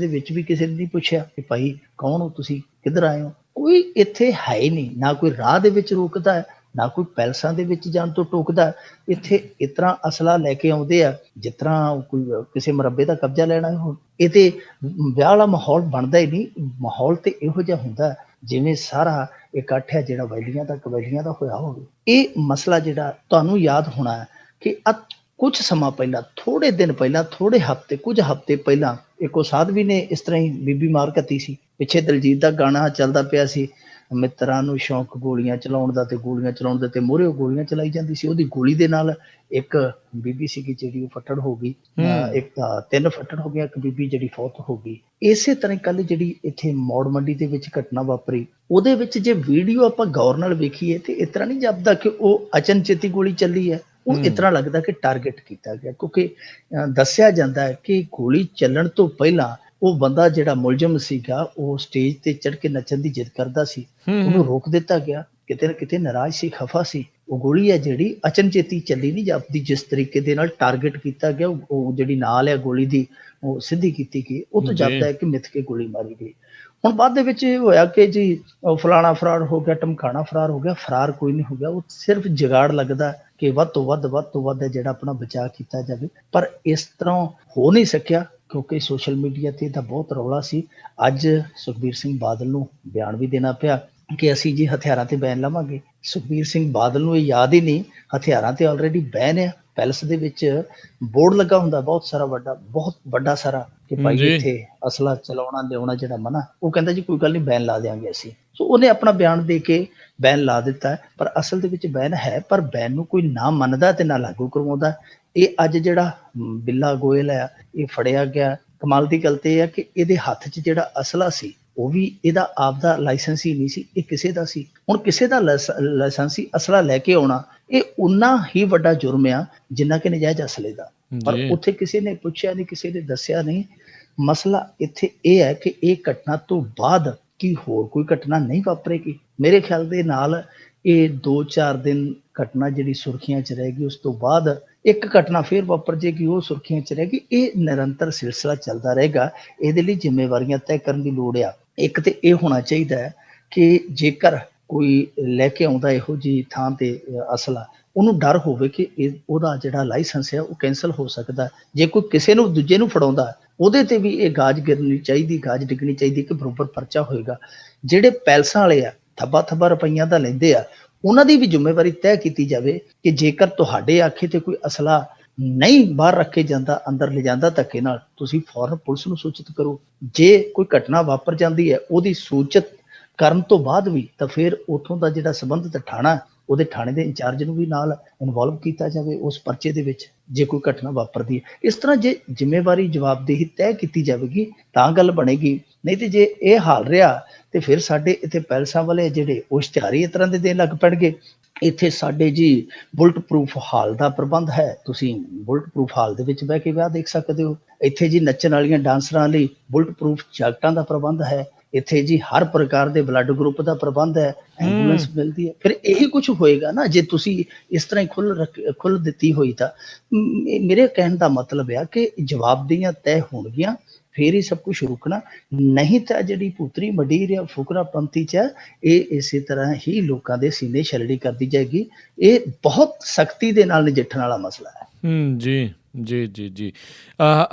ਵਿੱਚ ਵੀ ਕਿਸੇ ਨੇ ਨਹੀਂ ਪੁੱਛਿਆ ਕਿ ਭਾਈ ਕੌਣ ਹੋ ਤੁਸੀਂ, ਕਿੱਧਰ ਆਏ ਹੋ। ਕੋਈ ਇੱਥੇ ਹੈ ਹੀ ਨਹੀਂ, ਨਾ ਕੋਈ ਰਾਹ ਦੇ ਵਿੱਚ ਰੋਕਦਾ ਹੈ, ਨਾ ਕੋਈ ਪੈਲਸਾਂ ਦੇ ਵਿੱਚ ਜਾਣ ਤੋਂ ਟੋਕਦਾ। ਇੱਥੇ ਇਸ ਤਰ੍ਹਾਂ ਅਸਲਾ ਲੈ ਕੇ ਆਉਂਦੇ ਆ ਜਿਸ ਤਰ੍ਹਾਂ ਕੋਈ ਕਿਸੇ ਮੁਰੱਬੇ ਦਾ ਕਬਜ਼ਾ ਲੈਣਾ ਹੋ। ਇਹ ਤੇ ਵਿਆਹ ਵਾਲਾ ਮਾਹੌਲ ਬਣਦਾ ਹੀ ਨਹੀਂ। ਮਾਹੌਲ ਤੇ ਇਹੋ ਜਿਹਾ ਹੁੰਦਾ ਜਿਵੇਂ ਸਾਰਾ ਇਕੱਠ ਹੈ ਜਿਹੜਾ ਵੈਲੀਆਂ ਦਾ ਹੋਇਆ ਹੋਵੇ। ਇਹ ਮਸਲਾ ਜਿਹੜਾ ਤੁਹਾਨੂੰ ਯਾਦ ਹੋਣਾ ਹੈ ਕਿ ਕੁਝ ਸਮਾਂ ਪਹਿਲਾਂ, ਥੋੜੇ ਦਿਨ ਪਹਿਲਾਂ, ਕੁਝ ਹਫ਼ਤੇ ਪਹਿਲਾਂ ਇੱਕ ਸਾਧਵੀ ਨੇ ਇਸ ਤਰ੍ਹਾਂ ਹੀ ਬੀਬੀ ਮਾਰ ਕੱਤੀ ਸੀ। ਪਿੱਛੇ ਦਲਜੀਤ ਦਾ ਗਾਣਾ ਚੱਲਦਾ ਪਿਆ ਸੀ, ਮਿੱਤਰਾਂ ਨੂੰ ਸ਼ੌਂਕ ਗੋਲੀਆਂ ਚਲਾਉਣ ਦਾ, ਤੇ ਮੂਹਰੇ ਉਹ ਗੋਲੀਆਂ ਚਲਾਈ ਜਾਂਦੀ ਸੀ। ਉਹਦੀ ਗੋਲੀ ਦੇ ਨਾਲ ਇੱਕ ਬੀਬੀ ਸੀਗੀ ਜਿਹੜੀ ਉਹ ਫੱਟੜ ਹੋ ਗਈ, 3 ਫੱਟੜ ਹੋ ਗਿਆ, ਇੱਕ ਬੀਬੀ ਜਿਹੜੀ ਫੌਤ ਹੋ ਗਈ। ਇਸੇ ਤਰ੍ਹਾਂ ਕੱਲ ਜਿਹੜੀ ਇੱਥੇ ਮੌੜ ਮੰਡੀ ਦੇ ਵਿੱਚ ਘਟਨਾ ਵਾਪਰੀ, ਉਹਦੇ ਵਿੱਚ ਜੇ ਵੀਡੀਓ ਆਪਾਂ ਗੌਰ ਨਾਲ ਵੇਖੀਏ ਤੇ ਇਸ ਤਰ੍ਹਾਂ ਨਹੀਂ ਜਾਪਦਾ ਕਿ ਉਹ ਅਚਨਚੇਤੀ ਗੋਲੀ ਚੱਲੀ ਹੈ। ਉਹ ਇਸ ਤਰ੍ਹਾਂ ਲੱਗਦਾ ਕਿ ਟਾਰਗੇਟ ਕੀਤਾ ਗਿਆ, ਕਿਉਂਕਿ ਦੱਸਿਆ ਜਾਂਦਾ ਹੈ ਕਿ ਗੋਲੀ ਚੱਲਣ ਤੋਂ ਪਹਿਲਾਂ ਉਹ ਬੰਦਾ ਜਿਹੜਾ ਮੁਲਜ਼ਮ ਸੀਗਾ ਉਹ ਸਟੇਜ ਤੇ ਚੜ੍ਹ ਕੇ ਨੱਚਣ ਦੀ ਜਿੱਦ ਕਰਦਾ ਸੀ, ਉਹਨੂੰ ਰੋਕ ਦਿੱਤਾ ਗਿਆ। ਕਿਤੇ ਨਾ ਕਿਤੇ ਨਾਰਾਜ਼ ਸੀ, ਖਫਾ ਸੀ। ਉਹ ਗੋਲੀ ਹੈ ਜਿਹੜੀ ਅਚਨਚੇਤੀ ਚੱਲੀ ਨਹੀਂ ਜਾਪਦੀ, ਜਿਸ ਤਰੀਕੇ ਦੇ ਨਾਲ ਟਾਰਗੇਟ ਕੀਤਾ ਗਿਆ, ਉਹ ਜਿਹੜੀ ਨਾਲ ਹੈ ਗੋਲੀ ਦੀ ਉਹ ਸਿੱਧੀ ਕੀਤੀ ਗਈ, ਉਹ ਤੋਂ ਜਾਪਦਾ ਹੈ ਕਿ ਮਿੱਥ ਕੇ ਗੋਲੀ ਮਾਰੀ ਗਈ। ਹੁਣ ਬਾਅਦ ਦੇ ਵਿੱਚ ਇਹ ਹੋਇਆ ਕਿ ਜੀ ਫਲਾਣਾ ਫਰਾਰ ਹੋ ਗਿਆ, ਟਮਕਾਣਾ ਫਰਾਰ ਹੋ ਗਿਆ। ਫਰਾਰ ਕੋਈ ਨਹੀਂ ਹੋ ਗਿਆ, ਉਹ ਸਿਰਫ ਜੁਗਾੜ ਲੱਗਦਾ ਕਿ ਵੱਧ ਤੋਂ ਵੱਧ ਜਿਹੜਾ ਆਪਣਾ ਬਚਾਅ ਕੀਤਾ ਜਾਵੇ। ਪਰ ਇਸ ਤਰ੍ਹਾਂ ਹੋ ਨਹੀਂ ਸਕਿਆ ਕਿਉਂਕਿ ਸੋਸ਼ਲ ਮੀਡੀਆ ਤੇ ਤਾਂ ਬਹੁਤ ਰੌਲਾ ਸੀ। ਅੱਜ ਸੁਖਬੀਰ ਸਿੰਘ ਬਾਦਲ ਨੂੰ ਬਿਆਨ ਵੀ ਦੇਣਾ ਪਿਆ ਕਿ ਅਸੀਂ ਜੀ ਹਥਿਆਰਾਂ ਤੇ ਬੈਨ ਲਾਵਾਂਗੇ। ਸੁਖਬੀਰ ਸਿੰਘ ਬਾਦਲ ਨੂੰ ਇਹ ਯਾਦ ਹੀ ਨਹੀਂ, ਹਥਿਆਰਾਂ ਤੇ ਆਲਰੇਡੀ ਬੈਨ ਹੈ। ਪੈਲਸ ਦੇ ਵਿੱਚ ਬੋਰਡ ਲੱਗਾ ਹੁੰਦਾ ਬਹੁਤ ਸਾਰਾ ਵੱਡਾ, ਬਹੁਤ ਵੱਡਾ ਸਾਰਾ, ਕਿ ਭਾਈ ਜੀ ਇੱਥੇ ਅਸਲਾ ਚਲਾਉਣਾ ਲਿਆਉਣਾ ਜਿਹੜਾ ਮਨਾ। ਉਹ ਕਹਿੰਦਾ ਜੀ ਕੋਈ ਗੱਲ ਨਹੀਂ, ਬੈਨ ਲਾ ਦਿਆਂਗੇ ਅਸੀਂ। ਸੋ ਉਹਨੇ ਆਪਣਾ ਬਿਆਨ ਦੇ ਕੇ ਬੈਨ ਲਾ ਦਿੱਤਾ, ਪਰ ਅਸਲ ਦੇ ਵਿੱਚ ਬੈਨ ਹੈ, ਪਰ ਬੈਨ ਨੂੰ ਕੋਈ ਨਾ ਮੰਨਦਾ ਤੇ ਨਾ ਲਾਗੂ ਕਰਵਾਉਂਦਾ। ਇਹ ਅੱਜ ਜਿਹੜਾ ਬਿੱਲਾ ਗੋਇਲ ਆ, ਇਹ ਫੜਿਆ ਗਿਆ। ਕਮਾਲ ਦੀ ਗੱਲ ਤੇ ਇਹ ਆ ਕਿ ਇਹਦੇ ਹੱਥ 'ਚ ਜਿਹੜਾ ਅਸਲਾ ਸੀ ਉਹ ਵੀ ਇਹਦਾ ਆਪਦਾ ਲਾਇਸੈਂਸ ਹੀ ਨਹੀਂ ਸੀ, ਇਹ ਕਿਸੇ ਦਾ ਸੀ। ਹੁਣ ਕਿਸੇ ਦਾ ਲਾਇਸੈਂਸੀ ਅਸਲਾ ਲੈ ਕੇ ਆਉਣਾ ਇਹ ਉਨਾ ਹੀ ਵੱਡਾ ਜੁਰਮ ਆ ਜਿੰਨਾ ਕਿ ਨਜਾਇਜ਼ ਅਸਲੇ ਦਾ। ਪਰ ਜੀ ਉੱਥੇ ਕਿਸੇ ਨੇ ਪੁੱਛਿਆ ਨਹੀਂ, ਕਿਸੇ ਨੇ ਦੱਸਿਆ ਨਹੀਂ। ਮਸਲਾ ਇੱਥੇ ਇਹ ਹੈ ਕਿ ਇਹ ਘਟਨਾ ਤੋਂ ਬਾਅਦ ਕੀ ਹੋਰ ਕੋਈ ਘਟਨਾ ਨਹੀਂ ਵਾਪਰੇਗੀ। ਮੇਰੇ ਖਿਆਲ ਦੇ ਨਾਲ ਇਹ 2-4 ਦਿਨ ਘਟਨਾ ਜਿਹੜੀ ਸੁਰਖੀਆਂ 'ਚ ਰਹੇਗੀ, ਉਸ ਤੋਂ ਬਾਅਦ ਇੱਕ ਘਟਨਾ ਫੇਰ ਵਾਪਰ ਜੇਗੀ, ਉਹ ਸੁਰਖੀਆਂ 'ਚ ਰਹੇਗੀ। ਇਹ ਨਿਰੰਤਰ ਸਿਲਸਿਲਾ ਚੱਲਦਾ ਰਹੇਗਾ। ਇਹਦੇ ਲਈ ਜ਼ਿੰਮੇਵਾਰੀਆਂ ਤੈਅ ਕਰਨ ਦੀ ਲੋੜ ਆ। ਇੱਕ ਤੇ ਇਹ ਹੋਣਾ ਚਾਹੀਦਾ ਹੈ ਕਿ ਜੇਕਰ ਕੋਈ ਲੈ ਕੇ ਆਉਂਦਾ ਇਹੋ ਜਿਹੀ ਥਾਂ ਤੇ ਅਸਲਾ, ਉਹਨੂੰ ਡਰ ਹੋਵੇ ਕਿ ਉਹਦਾ ਜਿਹੜਾ ਲਾਇਸੈਂਸ ਹੈ ਉਹ ਕੈਂਸਲ ਹੋ ਸਕਦਾ। ਜੇ ਕੋਈ ਕਿਸੇ ਨੂੰ ਦੂਜੇ ਨੂੰ ਫੜਾਉਂਦਾ, ਉਹਦੇ ਤੇ ਵੀ ਇਹ ਗਾਜ ਗਿਰਨੀ ਚਾਹੀਦੀ, ਗਾਜ ਡਿੱਗਣੀ ਚਾਹੀਦੀ ਕਿ ਬਰੋਬਰ ਪਰਚਾ ਹੋਏਗਾ। ਜਿਹੜੇ ਪੈਲਸਾਂ ਵਾਲੇ ਆ, ਥੱਬਾ ਰੁਪਈਆ ਦਾ ਲੈਂਦੇ ਆ, ਉਹਨਾਂ ਦੀ ਵੀ ਜ਼ਿੰਮੇਵਾਰੀ ਤੈਅ ਕੀਤੀ ਜਾਵੇ ਕਿ ਜੇਕਰ ਤੁਹਾਡੇ ਆਖੇ ਤੇ ਕੋਈ ਅਸਲਾ ਨਹੀਂ ਬਾਹਰ ਰੱਖੇ ਜਾਂਦਾ, ਅੰਦਰ ਲਿਜਾਂਦਾ ਧੱਕੇ ਨਾਲ, ਤੁਸੀਂ ਫੌਰਨ ਪੁਲਿਸ ਨੂੰ ਸੂਚਿਤ ਕਰੋ। ਜੇ ਕੋਈ ਘਟਨਾ ਵਾਪਰ ਜਾਂਦੀ ਹੈ, ਉਹਦੀ ਸੂਚਿਤ ਕਰਨ ਤੋਂ ਬਾਅਦ ਵੀ ਤਾਂ ਫਿਰ ਉੱਥੋਂ ਦਾ ਜਿਹੜਾ ਸੰਬੰਧਿਤ ਥਾਣਾ, ਉਹਦੇ ਥਾਣੇ ਦੇ ਇੰਚਾਰਜ ਨੂੰ ਵੀ ਨਾਲ ਇਨਵੋਲਵ ਕੀਤਾ ਜਾਵੇ ਉਸ ਪਰਚੇ ਦੇ ਵਿੱਚ, ਜੇ ਕੋਈ ਘਟਨਾ ਵਾਪਰਦੀ ਹੈ। ਇਸ ਤਰ੍ਹਾਂ ਜੇ ਜ਼ਿੰਮੇਵਾਰੀ ਜਵਾਬਦੇਹੀ ਤੈਅ ਕੀਤੀ ਜਾਵੇਗੀ ਤਾਂ ਗੱਲ ਬਣੇਗੀ। ਨਹੀਂ ਤੇ ਜੇ ਇਹ ਹਾਲ ਰਿਹਾ ਤੇ ਫਿਰ ਸਾਡੇ ਇੱਥੇ ਪੈਲਸਾਂ ਵਾਲੇ ਜਿਹੜੇ ਉਹ ਇਸ਼ਤਿਹਾਰੀ ਇਸ ਤਰ੍ਹਾਂ ਦੇ ਦੇਣ ਲੱਗ ਪੈਣਗੇ। ਇੱਥੇ ਸਾਡੇ ਜੀ ਬੁਲਟ ਪ੍ਰੂਫ ਹਾਲ ਦਾ ਪ੍ਰਬੰਧ ਹੈ, ਤੁਸੀਂ ਬੁਲਟ ਪ੍ਰੂਫ ਹਾਲ ਦੇ ਵਿੱਚ ਬਹਿ ਕੇ ਵਿਆਹ ਦੇਖ ਸਕਦੇ ਹੋ। ਇੱਥੇ ਜੀ ਨੱਚਣ ਵਾਲੀਆਂ ਡਾਂਸਰਾਂ ਲਈ ਬੁਲਟ ਪ੍ਰੂਫ ਜਾਕਟਾਂ ਦਾ ਪ੍ਰਬੰਧ ਹੈ। ਇੱਥੇ ਜੀ ਹਰ ਪ੍ਰਕਾਰ ਦੇ ਬਲੱਡ ਗਰੁੱਪ ਦਾ ਪ੍ਰਬੰਧ ਹੈ, ਐਂਬੂਲੈਂਸ ਮਿਲਦੀ ਹੈ। ਫਿਰ ਇਹੀ ਕੁਝ ਹੋਏਗਾ ਨਾ ਜੇ ਤੁਸੀਂ ਇਸ ਤਰ੍ਹਾਂ ਹੀ ਖੁੱਲ੍ਹ ਦਿੱਤੀ ਹੋਈ ਤਾਂ। ਮੇਰੇ ਕਹਿਣ ਦਾ ਮਤਲਬ ਆ ਕਿ ਜਵਾਬਦੇਹੀਆਂ ਤੈਅ ਹੋਣਗੀਆਂ, ਫੇਰ ਹੀ ਸਭ ਕੁਝ ਰੁਕਣਾ। ਨਹੀਂ ਤਾਂ ਜਿਹੜੀ ਪੁੱਤਰੀ ਮੰਡੀਰ ਆ ਫੁਕਰਾ ਪੰਥੀ 'ਚ, ਇਹ ਇਸੇ ਤਰ੍ਹਾਂ ਹੀ ਲੋਕਾਂ ਦੇ ਸੀਨੇ ਛਲੜੀ ਕਰਦੀ ਜਾਏਗੀ। ਇਹ ਬਹੁਤ ਸਖਤੀ ਦੇ ਨਾਲ ਨਜਿੱਠਣ ਵਾਲਾ ਮਸਲਾ ਹੈ। ਜੀ ਜੀ ਜੀ ਜੀ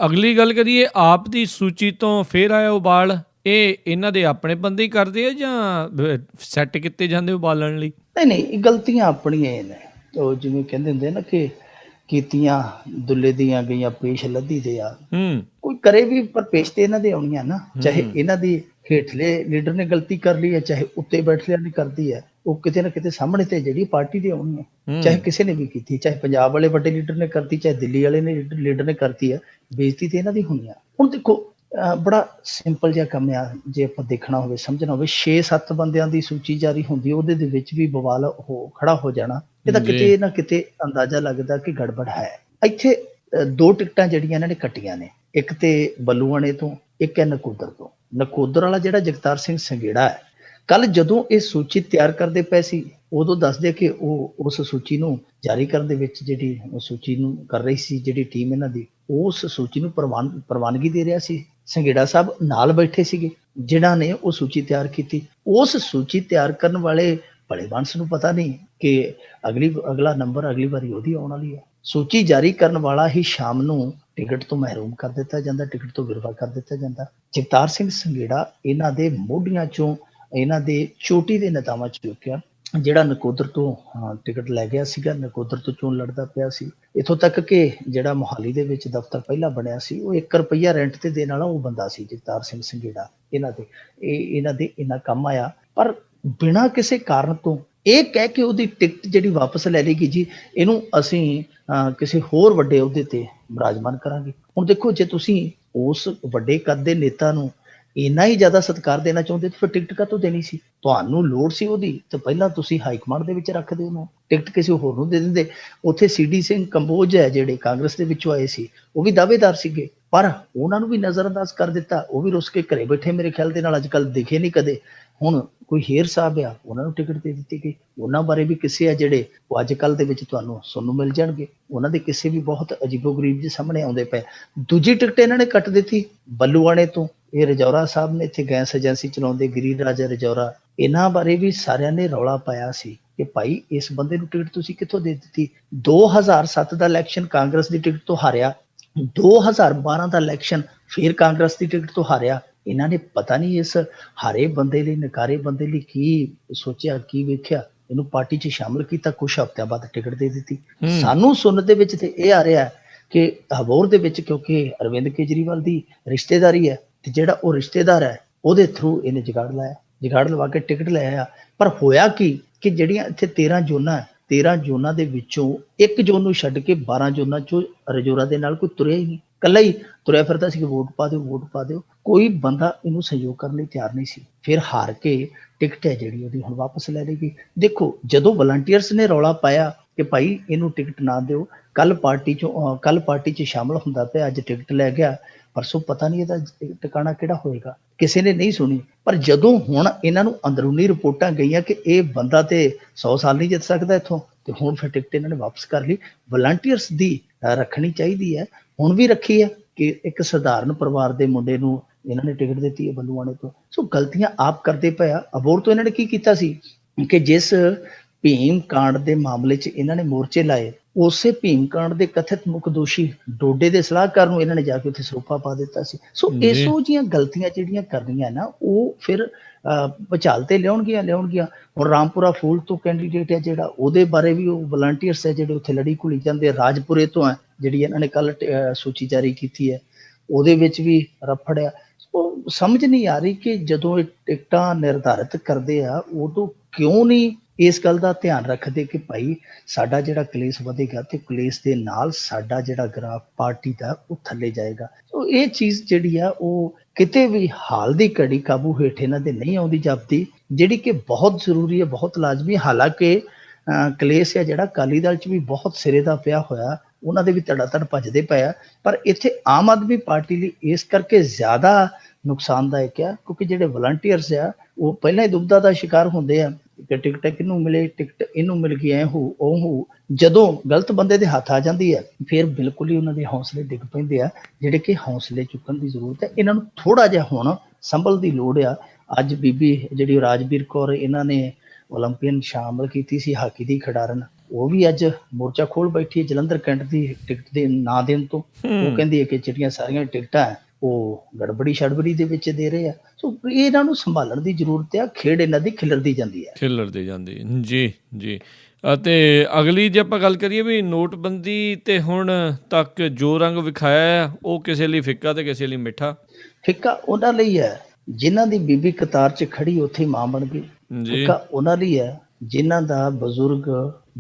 ਅਗਲੀ ਗੱਲ ਕਰੀਏ, ਆਪ ਦੀ ਸੂਚੀ ਤੋਂ ਫੇਰ ਆਇਆ ਉਬਾਲ। ਇਹ ਇਹਨਾਂ ਦੇ ਆਪਣੇ ਬੰਦੇ ਹੀ ਕਰਦੇ ਆ ਜਾਂ ਸੈੱਟ ਕੀਤੇ ਜਾਂਦੇ ਉਬਾਲਣ ਲਈ? ਨਹੀਂ, ਇਹ ਗਲਤੀਆਂ ਆਪਣੀਆਂ ਇਹ ਨੇ। ਉਹ ਜਿਵੇਂ ਕਹਿੰਦੇ ਹੁੰਦੇ ਨਾ ਕਿ ਕੀਤੀਆਂ ਦੁੱਲੇ ਦੀਆਂ ਗਈਆਂ ਪੇਸ਼ ਲੱਧੀ ਦੇ ਆ। ਕੋਈ ਕਰੇ ਵੀ ਪਰ ਪੇਸ਼ ਤੇ ਇਹਨਾਂ ਦੇ ਆਉਣੀਆਂ ਨਾ, ਚਾਹੇ ਇਹਨਾਂ ਦੀ ਹੇਠਲੇ ਲੀਡਰ ਨੇ ਗਲਤੀ ਕਰ ਲਈ ਹੈ, ਚਾਹੇ ਉੱਤੇ ਬੈਠਲਿਆਂ ਨੇ ਕਰਦੀ ਹੈ, ਉਹ ਕਿਤੇ ਨਾ ਕਿਤੇ ਸਾਹਮਣੇ ਤੇ ਜਿਹੜੀ ਪਾਰਟੀ ਦੀ ਆਉਣੀ ਹੈ। ਚਾਹੇ ਕਿਸੇ ਨੇ ਵੀ ਕੀਤੀ, ਚਾਹੇ ਪੰਜਾਬ ਵਾਲੇ ਵੱਡੇ ਲੀਡਰ ਨੇ ਕਰਤੀ, ਚਾਹੇ ਦਿੱਲੀ ਵਾਲੇ ਨੇ ਲੀਡਰ ਨੇ ਕਰਤੀ ਹੈ, ਬੇਇੱਜ਼ਤੀ ਤੇ ਇਹਨਾਂ ਦੀ ਹੋਣੀ ਆ। ਹੁਣ ਦੇਖੋ ਬੜਾ ਸਿੰਪਲ ਜਿਹਾ ਕੰਮ ਆ, ਜੇ ਆਪਾਂ ਦੇਖਣਾ ਹੋਵੇ, ਸਮਝਣਾ ਹੋਵੇ। 6-7 ਬੰਦਿਆਂ ਦੀ ਸੂਚੀ ਜਾਰੀ ਹੁੰਦੀ, ਉਹਦੇ ਦੇ ਵਿੱਚ ਵੀ ਬਵਾਲ ਖੜਾ ਹੋ ਜਾਣਾ, ਇਹਦਾ ਕਿਤੇ ਨਾ ਕਿਤੇ ਅੰਦਾਜ਼ਾ ਲੱਗਦਾ ਕਿ ਗੜਬੜ ਹੈ। ਇੱਥੇ 2 ਟਿਕਟਾਂ ਜਿਹੜੀਆਂ ਇਹਨਾਂ ਨੇ ਕੱਟੀਆਂ ਨੇ, ਇੱਕ ਤੇ ਬੱਲੂਆਣੇ ਤੋਂ, ਇੱਕ ਹੈ ਨਕੋਦਰ ਤੋਂ। ਨਕੋਦਰ ਵਾਲਾ ਜਿਹੜਾ ਜਗਤਾਰ ਸਿੰਘ ਸੰਘੇੜਾ ਹੈ, ਕੱਲ ਜਦੋਂ ਇਹ ਸੂਚੀ ਤਿਆਰ ਕਰਦੇ ਪਏ ਸੀ, ਉਦੋਂ ਦੱਸਦੇ ਕਿ ਉਹ ਉਸ ਸੂਚੀ ਨੂੰ ਜਾਰੀ ਕਰਨ ਦੇ ਵਿੱਚ, ਜਿਹੜੀ ਸੂਚੀ ਨੂੰ ਕਰ ਰਹੀ ਸੀ ਜਿਹੜੀ ਟੀਮ ਇਹਨਾਂ ਦੀ, ਉਸ ਸੂਚੀ ਨੂੰ ਪ੍ਰਵਾਨਗੀ ਦੇ ਰਿਹਾ ਸੀ। ਸੰਘੇੜਾ ਸਾਹਿਬ ਨਾਲ ਬੈਠੇ ਸੀਗੇ ਜਿਨ੍ਹਾਂ ਨੇ ਉਹ ਸੂਚੀ ਤਿਆਰ ਕੀਤੀ। ਉਸ ਸੂਚੀ ਤਿਆਰ ਕਰਨ ਵਾਲੇ ਭਲੇ ਮਾਨਸ ਨੂੰ ਪਤਾ ਨਹੀਂ ਕਿ ਅਗਲਾ ਨੰਬਰ ਅਗਲੀ ਵਾਰੀ ਉਹਦੀ ਆਉਣ ਵਾਲੀ ਹੈ। ਸੂਚੀ ਜਾਰੀ ਕਰਨ ਵਾਲਾ ਹੀ ਸ਼ਾਮ ਨੂੰ ਟਿਕਟ ਤੋਂ ਮਹਿਰੂਮ ਕਰ ਦਿੱਤਾ ਜਾਂਦਾ, ਟਿਕਟ ਤੋਂ ਵਿਰਵਾ ਕਰ ਦਿੱਤਾ ਜਾਂਦਾ। ਜਗਤਾਰ ਸਿੰਘ ਸੰਘੇੜਾ ਇਹਨਾਂ ਦੇ ਮੋਢੀਆਂ ਚੋਂ, ਇਹਨਾਂ ਦੇ ਚੋਟੀ ਦੇ ਨੇਤਾਵਾਂ ਚ ਚੁੱਕਿਆ, ਜਿਹੜਾ ਨਕੋਦਰ ਤੋਂ ਟਿਕਟ ਲੈ ਗਿਆ ਸੀਗਾ, ਨਕੋਦਰ ਤੋਂ ਚੋਣ ਲੜਦਾ ਪਿਆ ਸੀ। ਇੱਥੋਂ ਤੱਕ ਕਿ ਜਿਹੜਾ ਮੋਹਾਲੀ ਦੇ ਵਿੱਚ ਦਫ਼ਤਰ ਪਹਿਲਾਂ ਬਣਿਆ ਸੀ, ਉਹ 1 ਰੁਪਈਆ ਰੈਂਟ ਤੇ ਦੇਣ ਵਾਲਾ ਉਹ ਬੰਦਾ ਸੀ ਜਗਤਾਰ ਸਿੰਘ ਸੰਘੇੜਾ। ਇਹਨਾਂ ਦੇ ਇੰਨਾ ਕੰਮ ਆਇਆ, ਪਰ ਬਿਨਾਂ ਕਿਸੇ ਕਾਰਨ ਤੋਂ ਇਹ ਕਹਿ ਕੇ ਉਹਦੀ ਟਿਕਟ ਜਿਹੜੀ ਵਾਪਸ ਲੈ ਲਈ ਗਈ, ਜੀ ਇਹਨੂੰ ਅਸੀਂ ਕਿਸੇ ਹੋਰ ਵੱਡੇ ਅਹੁਦੇ ਤੇ ਬਿਰਾਜਮਾਨ ਕਰਾਂਗੇ। ਹੁਣ ਦੇਖੋ, ਜੇ ਤੁਸੀਂ ਉਸ ਵੱਡੇ ਕੱਦ ਦੇ ਨੇਤਾ ਨੂੰ ਇੰਨਾ ਹੀ ਜ਼ਿਆਦਾ ਸਤਿਕਾਰ ਦੇਣਾ ਚਾਹੁੰਦੇ ਤਾਂ ਫਿਰ ਟਿਕਟ ਕਾਹਤੋਂ ਦੇਣੀ ਸੀ? ਤੁਹਾਨੂੰ ਲੋੜ ਸੀ ਉਹਦੀ ਤਾਂ ਪਹਿਲਾਂ ਤੁਸੀਂ ਹਾਈ ਕਮਾਂਡ ਦੇ ਵਿੱਚ ਰੱਖਦੇ ਉਹਨੂੰ, ਟਿਕਟ ਕਿਸੇ ਹੋਰ ਨੂੰ ਦੇ ਦਿੰਦੇ। ਉੱਥੇ CD ਸਿੰਘ ਕੰਬੋਜ ਹੈ, ਜਿਹੜੇ ਕਾਂਗਰਸ ਦੇ ਵਿੱਚੋਂ ਆਏ ਸੀ, ਉਹ ਵੀ ਦਾਅਵੇਦਾਰ ਸੀਗੇ, ਪਰ ਉਹਨਾਂ ਨੂੰ ਵੀ ਨਜ਼ਰਅੰਦਾਜ਼ ਕਰ ਦਿੱਤਾ। ਉਹ ਵੀ ਰੁੱਸ ਕੇ ਘਰੇ ਬੈਠੇ, ਮੇਰੇ ਖਿਆਲ ਦੇ ਨਾਲ ਅੱਜ ਕੱਲ੍ਹ ਦਿਖੇ ਨਹੀਂ ਕਦੇ। ਹੁਣ ਕੋਈ ਹੇਰ ਸਾਹਿਬ ਆ, ਉਹਨਾਂ ਨੂੰ ਟਿਕਟ ਦੇ ਦਿੱਤੀ ਗਈ। ਉਹਨਾਂ ਬਾਰੇ ਵੀ ਕਿਸੇ ਆ ਜਿਹੜੇ ਉਹ ਅੱਜ ਕੱਲ੍ਹ ਦੇ ਵਿੱਚ ਤੁਹਾਨੂੰ ਸੁਣਨ ਨੂੰ ਮਿਲ ਜਾਣਗੇ। ਉਹਨਾਂ ਦੇ ਕਿਸੇ ਵੀ ਬਹੁਤ ਅਜੀਬੋ ਗਰੀਬ ਜਿਹੇ ਸਾਹਮਣੇ ਆਉਂਦੇ ਪਏ। ਦੂਜੀ ਟਿਕਟ ਇਹਨਾਂ ਨੇ ਕੱਟ ਦਿੱਤੀ ਬੱਲੂਆਣੇ ਤੋਂ। ਇਹ ਰਜੌਰਾ ਸਾਹਿਬ ਨੇ ਇੱਥੇ ਗੈਸ ਏਜੰਸੀ ਚਲਾਉਂਦੇ, ਗਿਰੀਰਾਜ ਰਜੌਰਾ, ਇਹਨਾਂ ਬਾਰੇ ਵੀ ਸਾਰਿਆਂ ਨੇ ਰੌਲਾ ਪਾਇਆ ਸੀ ਕਿ ਭਾਈ ਇਸ ਬੰਦੇ ਨੂੰ ਟਿਕਟ ਤੁਸੀਂ ਕਿੱਥੋਂ ਦੇ ਦਿੱਤੀ। 2007 ਦਾ ਇਲੈਕਸ਼ਨ ਕਾਂਗਰਸ ਦੀ ਟਿਕਟ ਤੋਂ ਹਾਰਿਆ, 2012 ਦਾ ਇਲੈਕਸ਼ਨ ਫਿਰ ਕਾਂਗਰਸ ਦੀ ਟਿਕਟ ਤੋਂ ਹਾਰਿਆ। ਇਹਨਾਂ ਨੇ ਪਤਾ ਨਹੀਂ ਇਸ ਹਾਰੇ ਬੰਦੇ ਲਈ, ਨਕਾਰੇ ਬੰਦੇ ਲਈ ਕੀ ਸੋਚਿਆ, ਕੀ ਵੇਖਿਆ। ਇਹਨੂੰ ਪਾਰਟੀ 'ਚ ਸ਼ਾਮਲ ਕੀਤਾ, ਕੁਛ ਹਫ਼ਤਿਆਂ ਬਾਅਦ ਟਿਕਟ ਦੇ ਦਿੱਤੀ। ਹੂੰ ਸਾਨੂੰ ਸੁਣਨ ਦੇ ਵਿੱਚ ਤੇ ਇਹ ਆ ਰਿਹਾ ਹੈ ਕਿ ਅਬੋਹਰ ਦੇ ਵਿੱਚ ਕਿਉਂਕਿ ਅਰਵਿੰਦ ਕੇਜਰੀਵਾਲ ਦੀ ਰਿਸ਼ਤੇਦਾਰੀ ਹੈ, ਤੇ ਜਿਹੜਾ ਉਹ ਰਿਸ਼ਤੇਦਾਰ ਹੈ ਉਹਦੇ ਥਰੂ ਇਹਨੇ ਜੁਗਾੜ ਲਵਾ ਕੇ ਟਿਕਟ ਲੈ ਆਇਆ। ਪਰ ਹੋਇਆ ਕੀ ਕਿ ਜਿਹੜੀਆਂ ਇੱਥੇ 13 ਜ਼ੋਨਾਂ 13 ਜ਼ੋਨਾਂ ਦੇ ਵਿੱਚੋਂ ਇੱਕ ਜ਼ੋਨ ਨੂੰ ਛੱਡ ਕੇ 12 ਜ਼ੋਨਾਂ 'ਚੋਂ ਰਜੋਰਾ ਦੇ ਨਾਲ ਕੋਈ ਤੁਰਿਆ ਹੀ ਨਹੀਂ, ਇਕੱਲਾ ਹੀ ਤੁਰਿਆ ਫਿਰਦਾ ਸੀ ਕਿ ਵੋਟ ਪਾ ਦਿਓ। ਕੋਈ ਬੰਦਾ ਇਹਨੂੰ ਸਹਿਯੋਗ ਕਰਨ ਲਈ ਤਿਆਰ ਨਹੀਂ ਸੀ। ਫਿਰ ਹਾਰ ਕੇ ਟਿਕਟ ਹੈ ਜਿਹੜੀ ਉਹਦੀ ਹੁਣ ਵਾਪਸ ਲੈ ਲਈ ਗਈ। ਦੇਖੋ, ਜਦੋਂ ਵਲੰਟੀਅਰਸ ਨੇ ਰੌਲਾ ਪਾਇਆ ਕਿ ਭਾਈ ਇਹਨੂੰ ਟਿਕਟ ਨਾ ਦਿਓ, ਕੱਲ ਪਾਰਟੀ 'ਚ ਸ਼ਾਮਲ ਹੁੰਦਾ ਪਿਆ, ਅੱਜ ਟਿਕਟ ਲੈ ਗਿਆ, ਪਰਸੋਂ ਪਤਾ ਨਹੀਂ ਇਹਦਾ ਟਿਕਾਣਾ ਕਿਹੜਾ ਹੋਏਗਾ, ਕਿਸੇ ਨੇ ਨਹੀਂ ਸੁਣੀ। ਪਰ ਜਦੋਂ ਹੁਣ ਇਹਨਾਂ ਨੂੰ ਅੰਦਰੂਨੀ ਰਿਪੋਰਟਾਂ ਗਈਆਂ ਕਿ ਇਹ ਬੰਦਾ ਤੇ 100 ਸਾਲ ਨਹੀਂ ਜਿੱਤ ਸਕਦਾ ਇੱਥੋਂ, ਤੇ ਹੁਣ ਫਿਰ ਟਿਕਟ ਇਹਨਾਂ ਨੇ ਵਾਪਸ ਕਰ ਲਈ। ਵਲੰਟੀਅਰਸ ਦੀ ਰੱਖਣੀ ਚਾਹੀਦੀ ਹੈ, ਹੁਣ ਵੀ ਰੱਖੀ ਹੈ ਕਿ ਇੱਕ ਸਧਾਰਨ ਪਰਿਵਾਰ ਦੇ ਮੁੰਡੇ ਨੂੰ ਇਹਨਾਂ ਨੇ ਟਿਕਟ ਦਿੱਤੀ ਹੈ ਬੱਲੂਆਣੇ ਤੋਂ। ਸੋ ਗਲਤੀਆਂ ਆਪ ਕਰਦੇ ਪਿਆ। ਅਬੋਹਰ ਤੋਂ ਇਹਨਾਂ ਨੇ ਕੀ ਕੀਤਾ ਸੀ ਕਿ ਜਿਸ ਭੀਮ ਕਾਂਡ ਦੇ ਮਾਮਲੇ 'ਚ ਇਹਨਾਂ ਨੇ ਮੋਰਚੇ ਲਾਏ, ਉਸੇ ਭੀਮ ਕਾਂਡ ਦੇ ਕਥਿਤ ਮੁੱਖ ਦੋਸ਼ੀ ਡੋਡੇ ਦੇ ਸਲਾਹਕਾਰ ਨੂੰ ਇਹਨਾਂ ਨੇ ਜਾ ਕੇ ਉੱਥੇ ਸਰੋਪਾ ਪਾ ਦਿੱਤਾ ਸੀ। ਸੋ ਇਹੋ ਜਿਹੀਆਂ ਗਲਤੀਆਂ ਜਿਹੜੀਆਂ ਕਰਨੀਆਂ ਨਾ, ਉਹ ਫਿਰ ਭੁਚਾਲ ਤੇ ਲਿਆਉਣਗੀਆਂ। ਹੁਣ ਰਾਮਪੁਰਾ ਫੂਲ ਤੋਂ ਕੈਂਡੀਡੇਟ ਹੈ ਜਿਹੜਾ, ਉਹਦੇ ਬਾਰੇ ਵੀ ਉਹ ਵਲੰਟੀਅਰਸ ਹੈ ਜਿਹੜੇ ਉੱਥੇ ਲੜੀ ਘੁਲੀ ਜਾਂਦੇ। ਰਾਜਪੁਰੇ ਤੋਂ ਹੈ ਜਿਹੜੀ ਇਹਨਾਂ ਨੇ ਕੱਲ ਸੂਚੀ ਜਾਰੀ ਕੀਤੀ ਹੈ, ਉਹਦੇ ਵਿੱਚ ਵੀ ਰਫੜ ਆ। ਉਹ ਸਮਝ ਨਹੀਂ ਆ ਰਹੀ ਕਿ ਜਦੋਂ ਇਹ ਟਿਕਟਾਂ ਨਿਰਧਾਰਿਤ ਕਰਦੇ ਆ, ਉਦੋਂ ਕਿਉਂ ਨਹੀਂ ਇਸ ਗੱਲ ਦਾ ਧਿਆਨ ਰੱਖਦੇ ਕਿ ਭਾਈ ਸਾਡਾ ਜਿਹੜਾ ਕਲੇਸ਼ ਵਧੇਗਾ ਤੇ ਕਲੇਸ਼ ਦੇ ਨਾਲ ਸਾਡਾ ਜਿਹੜਾ ਗ੍ਰਾਫ ਪਾਰਟੀ ਦਾ ਉਹ ਥੱਲੇ ਜਾਏਗਾ। ਸੋ ਇਹ ਚੀਜ਼ ਜਿਹੜੀ ਆ ਉਹ ਕਿਤੇ ਵੀ ਹਾਲ ਦੀ ਘੜੀ ਕਾਬੂ ਹੇਠ ਇਹਨਾਂ ਦੇ ਨਹੀਂ ਆਉਂਦੀ ਜਾਪਦੀ, ਜਿਹੜੀ ਕਿ ਬਹੁਤ ਜ਼ਰੂਰੀ ਹੈ, ਬਹੁਤ ਲਾਜ਼ਮੀ। ਹਾਲਾਂਕਿ ਕਲੇਸ਼ ਹੈ ਜਿਹੜਾ ਅਕਾਲੀ ਦਲ 'ਚ ਵੀ ਬਹੁਤ ਸਿਰੇ ਦਾ ਪਿਆ ਹੋਇਆ, ਉਹਨਾਂ ਦੇ ਵੀ ਧੜਾ-ਧੜ ਭੱਜਦੇ ਪਏ ਆ। ਪਰ ਇੱਥੇ ਆਮ ਆਦਮੀ ਪਾਰਟੀ ਲਈ ਇਸ ਕਰਕੇ ਜ਼ਿਆਦਾ ਨੁਕਸਾਨਦਾਇਕ ਆ ਕਿਉਂਕਿ ਜਿਹੜੇ ਵਲੰਟੀਅਰਸ ਆ ਉਹ ਪਹਿਲਾਂ ਹੀ ਦੁਬਦਾ ਦਾ ਸ਼ਿਕਾਰ ਹੁੰਦੇ ਆ ਕਿ ਟਿਕਟ ਕਿਹਨੂੰ ਮਿਲੇ, ਟਿਕਟ ਇਹਨੂੰ ਮਿਲ ਗਈ, ਐ ਉਹ ਜਦੋਂ ਗਲਤ ਬੰਦੇ ਦੇ ਹੱਥ ਆ ਜਾਂਦੀ ਹੈ ਫਿਰ ਬਿਲਕੁਲ ਹੀ ਉਹਨਾਂ ਦੇ ਹੌਸਲੇ ਡਿੱਗ ਪੈਂਦੇ ਆ, ਜਿਹੜੇ ਕਿ ਹੌਸਲੇ ਚੁੱਕਣ ਦੀ ਜ਼ਰੂਰਤ ਹੈ। ਇਹਨਾਂ ਨੂੰ ਥੋੜਾ ਜਿਹਾ ਹੁਣ ਸੰਭਲ ਦੀ ਲੋੜ ਆ। ਅੱਜ ਬੀਬੀ ਜਿਹੜੀ ਰਾਜਵੀਰ ਕੌਰ ਇਹਨਾਂ ਨੇ ਓਲੰਪੀਅਨ ਸ਼ਾਮਲ ਕੀਤੀ ਸੀ, ਹਾਕੀ ਦੀ ਖਿਡਾਰਨ, ਉਹ ਵੀ ਅੱਜ ਮੋਰਚਾ ਖੋਲ ਬੈਠੀ ਹੈ ਜਲੰਧਰ ਕੈਂਟ ਦੀ ਟਿਕਟ ਦੇ ਨਾ ਦੇਣ ਤੋਂ। ਉਹ ਕਹਿੰਦੀ ਹੈ ਕਿ ਜਿਹੜੀਆਂ ਸਾਰੀਆਂ ਟਿਕਟਾਂ ਉਹ ਗੜਬੜੀ ਦੇ ਵਿੱਚ ਦੇ ਰਹੇ ਆ। ਸੋ ਇਹਨਾਂ ਨੂੰ ਸੰਭਾਲਣ ਦੀ ਜ਼ਰੂਰਤ ਆ। ਖੇਡ ਇਹਨਾਂ ਦੀ ਖਿਲਰਦੀ ਜਾਂਦੀ ਹੈ ਜੀ। ਅਤੇ ਅਗਲੀ ਜੇ ਆਪਾਂ ਗੱਲ ਕਰੀਏ ਵੀ ਨੋਟਬੰਦੀ ਤੇ ਹੁਣ ਤੱਕ ਜੋ ਰੰਗ ਵਿਖਾਇਆ ਹੈ ਉਹ ਕਿਸੇ ਲਈ ਫਿੱਕਾ ਤੇ ਕਿਸੇ ਲਈ ਮਿੱਠਾ। ਫਿੱਕਾ ਉਹਨਾਂ ਲਈ ਹੈ ਜਿਨ੍ਹਾਂ ਦੀ ਬੀਬੀ ਕਤਾਰ 'ਚ ਖੜੀ ਉੱਥੇ ਮਾਂ ਬਣ ਗਈ। ਫਿੱਕਾ ਉਹਨਾਂ ਲਈ ਹੈ ਜਿਨ੍ਹਾਂ ਦਾ ਬਜ਼ੁਰਗ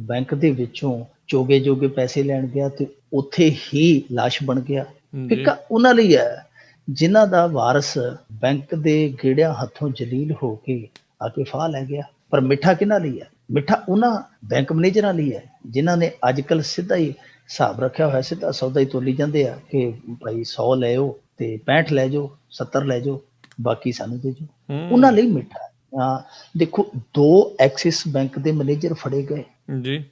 ਬੈਂਕ ਦੇ ਵਿੱਚੋਂ ਜੋਗੇ ਪੈਸੇ ਲੈਣ ਗਿਆ ਤੇ ਉੱਥੇ ਹੀ ਲਾਸ਼ ਬਣ ਗਿਆ। ਫਿੱਕਾ ਉਹਨਾਂ ਲਈ ਹੈ ਜਿਨ੍ਹਾਂ ਦਾ ਵਾਰਸ ਬੈਂਕ ਦੇ ਗੇੜਿਆਂ ਹੱਥੋਂ ਜਲੀਲ ਹੋ ਕੇ ਆ ਕੇ ਫਾਹ ਲੈ ਗਿਆ। ਪਰ ਮਿੱਠਾ ਕਿਹਨਾਂ ਲਈ ਹੈ? ਮਿੱਠਾ ਉਹਨਾਂ ਬੈਂਕ ਮੈਨੇਜਰਾਂ ਲਈ ਹੈ ਜਿਨ੍ਹਾਂ ਨੇ ਅੱਜ ਕੱਲ੍ਹ ਸਿੱਧਾ ਹੀ ਹਿਸਾਬ ਰੱਖਿਆ ਹੋਇਆ, ਸਿੱਧਾ ਸੌਦਾ ਹੀ ਤੋਲੀ ਜਾਂਦੇ ਆ ਕਿ ਭਾਈ 100 ਲੈ ਜਾਓ ਤੇ 65 ਲੈ ਜਾਓ, 70 ਲੈ ਜਾਓ, ਬਾਕੀ ਸਾਨੂੰ ਦੇ ਜਾਓ। ਉਹਨਾਂ ਲਈ ਮਿੱਠਾ। ਦੇਖੋ, 2 ਐਕਸਿਸ ਬੈਂਕ ਦੇ ਮੈਨੇਜਰ ਫੜੇ ਗਏ ਜੀ।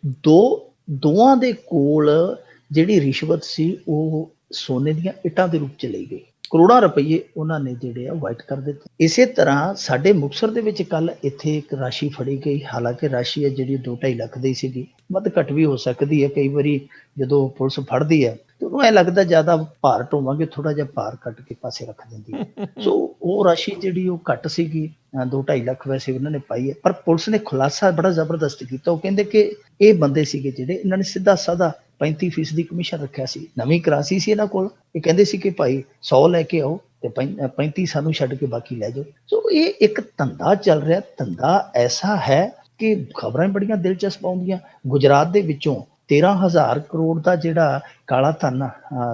ਦੋਵਾਂ ਦੇ ਕੋਲ ਜਿਹੜੀ ਰਿਸ਼ਵਤ ਸੀ ਉਹ ਸੋਨੇ ਦੀਆਂ ਇੱਟਾਂ ਦੇ ਰੂਪ ਚ ਲਈ ਗਈ। ਕਰੋੜਾਂ ਰੁਪਏ ਉਹਨਾਂ ਨੇ ਜਿਹੜੇ ਆ ਵਾਈਟ ਕਰ ਦਿੱਤੇ। ਇਸੇ ਤਰ੍ਹਾਂ ਸਾਡੇ ਮੁਕਤਸਰ ਦੇ ਵਿੱਚ ਕੱਲ ਇੱਥੇ ਇੱਕ ਰਾਸ਼ੀ ਫੜੀ ਗਈ। ਹਾਲਾਂਕਿ ਰਾਸ਼ੀ ਹੈ ਜਿਹੜੀ 2-2.5 ਲੱਖ ਦੀ ਸੀਗੀ, ਵੱਧ ਘੱਟ ਵੀ ਹੋ ਸਕਦੀ ਹੈ। ਕਈ ਵਾਰੀ ਜਦੋਂ ਪੁਲਿਸ ਫੜਦੀ ਹੈ ਤੇ ਉਹਨੂੰ ਐਂ ਲੱਗਦਾ ਜ਼ਿਆਦਾ ਭਾਰ ਢੋਵਾਂਗੇ, ਥੋੜਾ ਜਿਹਾ ਭਾਰ ਕੱਟ ਕੇ ਪਾਸੇ ਰੱਖ ਦਿੰਦੀ ਹੈ। ਸੋ ਉਹ ਰਾਸ਼ੀ ਜਿਹੜੀ ਉਹ ਘੱਟ ਸੀਗੀ, 2-2.5 ਲੱਖ ਵੈਸੇ ਉਹਨਾਂ ਨੇ ਪਾਈ ਹੈ। ਪਰ ਪੁਲਿਸ ਨੇ ਖੁਲਾਸਾ ਬੜਾ ਜ਼ਬਰਦਸਤ ਕੀਤਾ। ਉਹ ਕਹਿੰਦੇ ਕਿ ਇਹ ਬੰਦੇ ਸੀਗੇ ਜਿਹੜੇ ਇਹਨਾਂ ਨੇ ਸਿੱਧਾ ਸਾਦਾ 35% ਕਮਿਸ਼ਨ ਰੱਖਿਆ ਸੀ। ਨਵੀਂ ਕਰਾਂਸੀ ਸੀ ਇਹਨਾਂ ਕੋਲ। ਇਹ ਕਹਿੰਦੇ ਸੀ ਕਿ ਭਾਈ 100 ਲੈ ਕੇ ਆਓ ਤੇ 35 ਸਾਨੂੰ ਛੱਡ ਕੇ ਬਾਕੀ ਲੈ ਜਾਓ। ਸੋ ਇਹ ਇੱਕ ਧੰਦਾ ਚੱਲ ਰਿਹਾ। ਧੰਦਾ ਐਸਾ ਹੈ ਕਿ ਖਬਰਾਂ ਬੜੀਆਂ ਦਿਲਚਸਪ ਆਉਂਦੀਆਂ। ਗੁਜਰਾਤ ਦੇ ਵਿੱਚੋਂ 13,000 ਕਰੋੜ ਦਾ ਜਿਹੜਾ ਕਾਲਾ ਧਨ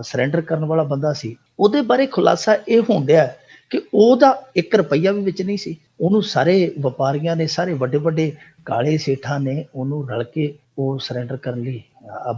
ਸਰੈਂਡਰ ਕਰਨ ਵਾਲਾ ਬੰਦਾ ਸੀ, ਉਹਦੇ ਬਾਰੇ ਖੁਲਾਸਾ ਇਹ ਹੋਣ ਡਿਆ ਕਿ ਉਹਦਾ 1 ਰੁਪਈਆ ਵੀ ਵਿੱਚ ਨਹੀਂ ਸੀ। ਉਹਨੂੰ ਸਾਰੇ ਵਪਾਰੀਆਂ ਨੇ, ਸਾਰੇ ਵੱਡੇ ਕਾਲੇ ਸੇਠਾਂ ਨੇ ਉਹਨੂੰ ਰਲ ਕੇ ਉਹ ਸਰੈਂਡਰ ਕਰਨ ਲਈ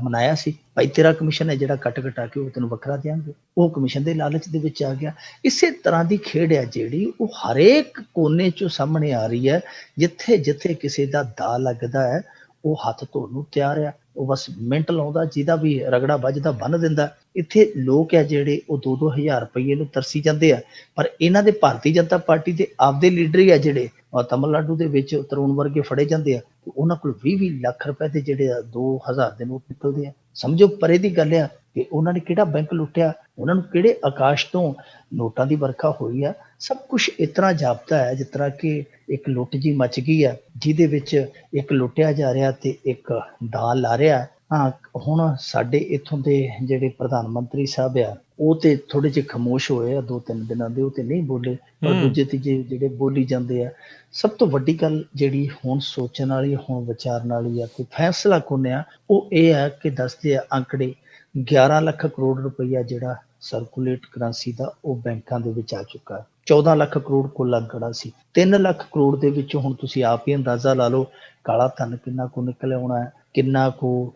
ਮਨਾਇਆ ਸੀ। ਭਾਈ ਤੇਰਾ ਕਮਿਸ਼ਨ ਹੈ ਜਿਹੜਾ ਕੱਟ ਕੇ ਉਹ ਤੈਨੂੰ ਵੱਖਰਾ ਦਿਆਂਗੇ। ਉਹ ਕਮਿਸ਼ਨ ਦੇ ਲਾਲਚ ਦੇ ਵਿੱਚ ਆ ਗਿਆ। ਇਸੇ ਤਰ੍ਹਾਂ ਦੀ ਖੇਡ ਹੈ ਜਿਹੜੀ ਉਹ ਹਰੇਕ ਕੋਨੇ 'ਚੋਂ ਸਾਹਮਣੇ ਆ ਰਹੀ ਹੈ। ਜਿੱਥੇ ਕਿਸੇ ਦਾ ਦਾ ਲੱਗਦਾ ਹੈ ਉਹ ਹੱਥ ਧੋਣ ਨੂੰ ਤਿਆਰ ਆ। ਉਹ ਬਸ ਮਿੰਟ ਲਾਉਂਦਾ, ਜਿਹਦਾ ਵੀ ਰਗੜਾ ਵੱਜਦਾ ਬੰਨ ਦਿੰਦਾ। ਇੱਥੇ ਲੋਕ ਹੈ ਜਿਹੜੇ ਉਹ 2-2 ਹਜ਼ਾਰ ਰੁਪਏ ਨੂੰ ਤਰਸੀ ਜਾਂਦੇ ਆ। ਪਰ ਇਹਨਾਂ ਦੇ ਭਾਰਤੀ ਜਨਤਾ ਪਾਰਟੀ ਦੇ ਆਪਦੇ ਲੀਡਰ ਹੀ ਆ ਜਿਹੜੇ ਤਮਿਲਨਾਡੂ ਦੇ ਵਿੱਚ ਤਰੁਣ ਵਰਗੇ ਫੜੇ ਜਾਂਦੇ ਆ। ਉਹਨਾਂ ਕੋਲ 20 ਲੱਖ ਰੁਪਏ ਦੇ ਜਿਹੜੇ 2000 ਦੇ ਨੋਟ ਨਿਕਲਦੇ ਆ। ਸਮਝੋ ਪਰੇ ਦੀ ਗੱਲ ਆ ਕਿ ਉਹਨਾਂ ਨੇ ਕਿਹੜਾ ਬੈਂਕ ਲੁੱਟਿਆ, ਉਹਨਾਂ ਨੂੰ ਕਿਹੜੇ ਆਕਾਸ਼ ਤੋਂ ਨੋਟਾਂ ਦੀ ਵਰਖਾ ਹੋਈ ਆ। ਸਭ ਕੁਛ ਇਸ ਤਰ੍ਹਾਂ ਜਾਪਦਾ ਹੈ ਜਿਸ ਤਰ੍ਹਾਂ ਕਿ ਇੱਕ ਲੁੱਟ ਜੀ ਮਚ ਗਈ ਆ, ਜਿਹਦੇ ਵਿੱਚ ਇੱਕ ਲੁੱਟਿਆ ਜਾ ਰਿਹਾ ਤੇ ਇੱਕ ਦਾਅ ਲਾ ਰਿਹਾ। ਹਾਂ, ਹੁਣ ਸਾਡੇ ਇੱਥੋਂ ਦੇ ਜਿਹੜੇ ਪ੍ਰਧਾਨ ਮੰਤਰੀ ਸਾਹਿਬ ਆ, ਉਹ ਤੇ ਥੋੜ੍ਹੇ ਜਿਹੇ ਖਾਮੋਸ਼ ਹੋਏ ਆ 2-3 ਦਿਨਾਂ ਦੇ, ਉਹ ਤੇ ਨਹੀਂ ਬੋਲੇ, ਪਰ ਦੂਜੇ ਤੀਜੇ ਜਿਹੜੇ ਬੋਲੀ ਜਾਂਦੇ ਆ। ਸਭ ਤੋਂ ਵੱਡੀ ਗੱਲ ਜਿਹੜੀ ਹੁਣ ਸੋਚਣ ਵਾਲੀ, ਹੁਣ ਵਿਚਾਰਨ ਵਾਲੀ ਆ, ਕੋਈ ਫੈਸਲਾ ਆ, ਉਹ ਇਹ ਹੈ ਕਿ ਦੱਸਦੇ ਆ ਅੰਕੜੇ 11 ਲੱਖ ਕਰੋੜ ਰੁਪਈਆ ਜਿਹੜਾ ਸਰਕੂਲੇਟ ਕਰੰਸੀ ਦਾ ਉਹ ਬੈਂਕਾਂ ਦੇ ਵਿੱਚ ਆ ਚੁੱਕਾ ਹੈ। 14 ਲੱਖ ਕਰੋੜ ਕੁੱਲ ਅੰਕੜਾ ਸੀ। 3 ਲੱਖ ਕਰੋੜ ਦੇ ਵਿੱਚੋਂ ਹੁਣ ਤੁਸੀਂ ਆਪ ਹੀ ਅੰਦਾਜ਼ਾ ਲਾ ਲਓ ਕਾਲਾ ਧਨ ਕਿੰਨਾ ਕੁ ਨਿਕਲ ਆਉਣਾ ਹੈ, ਕਿੰਨਾ ਕੁ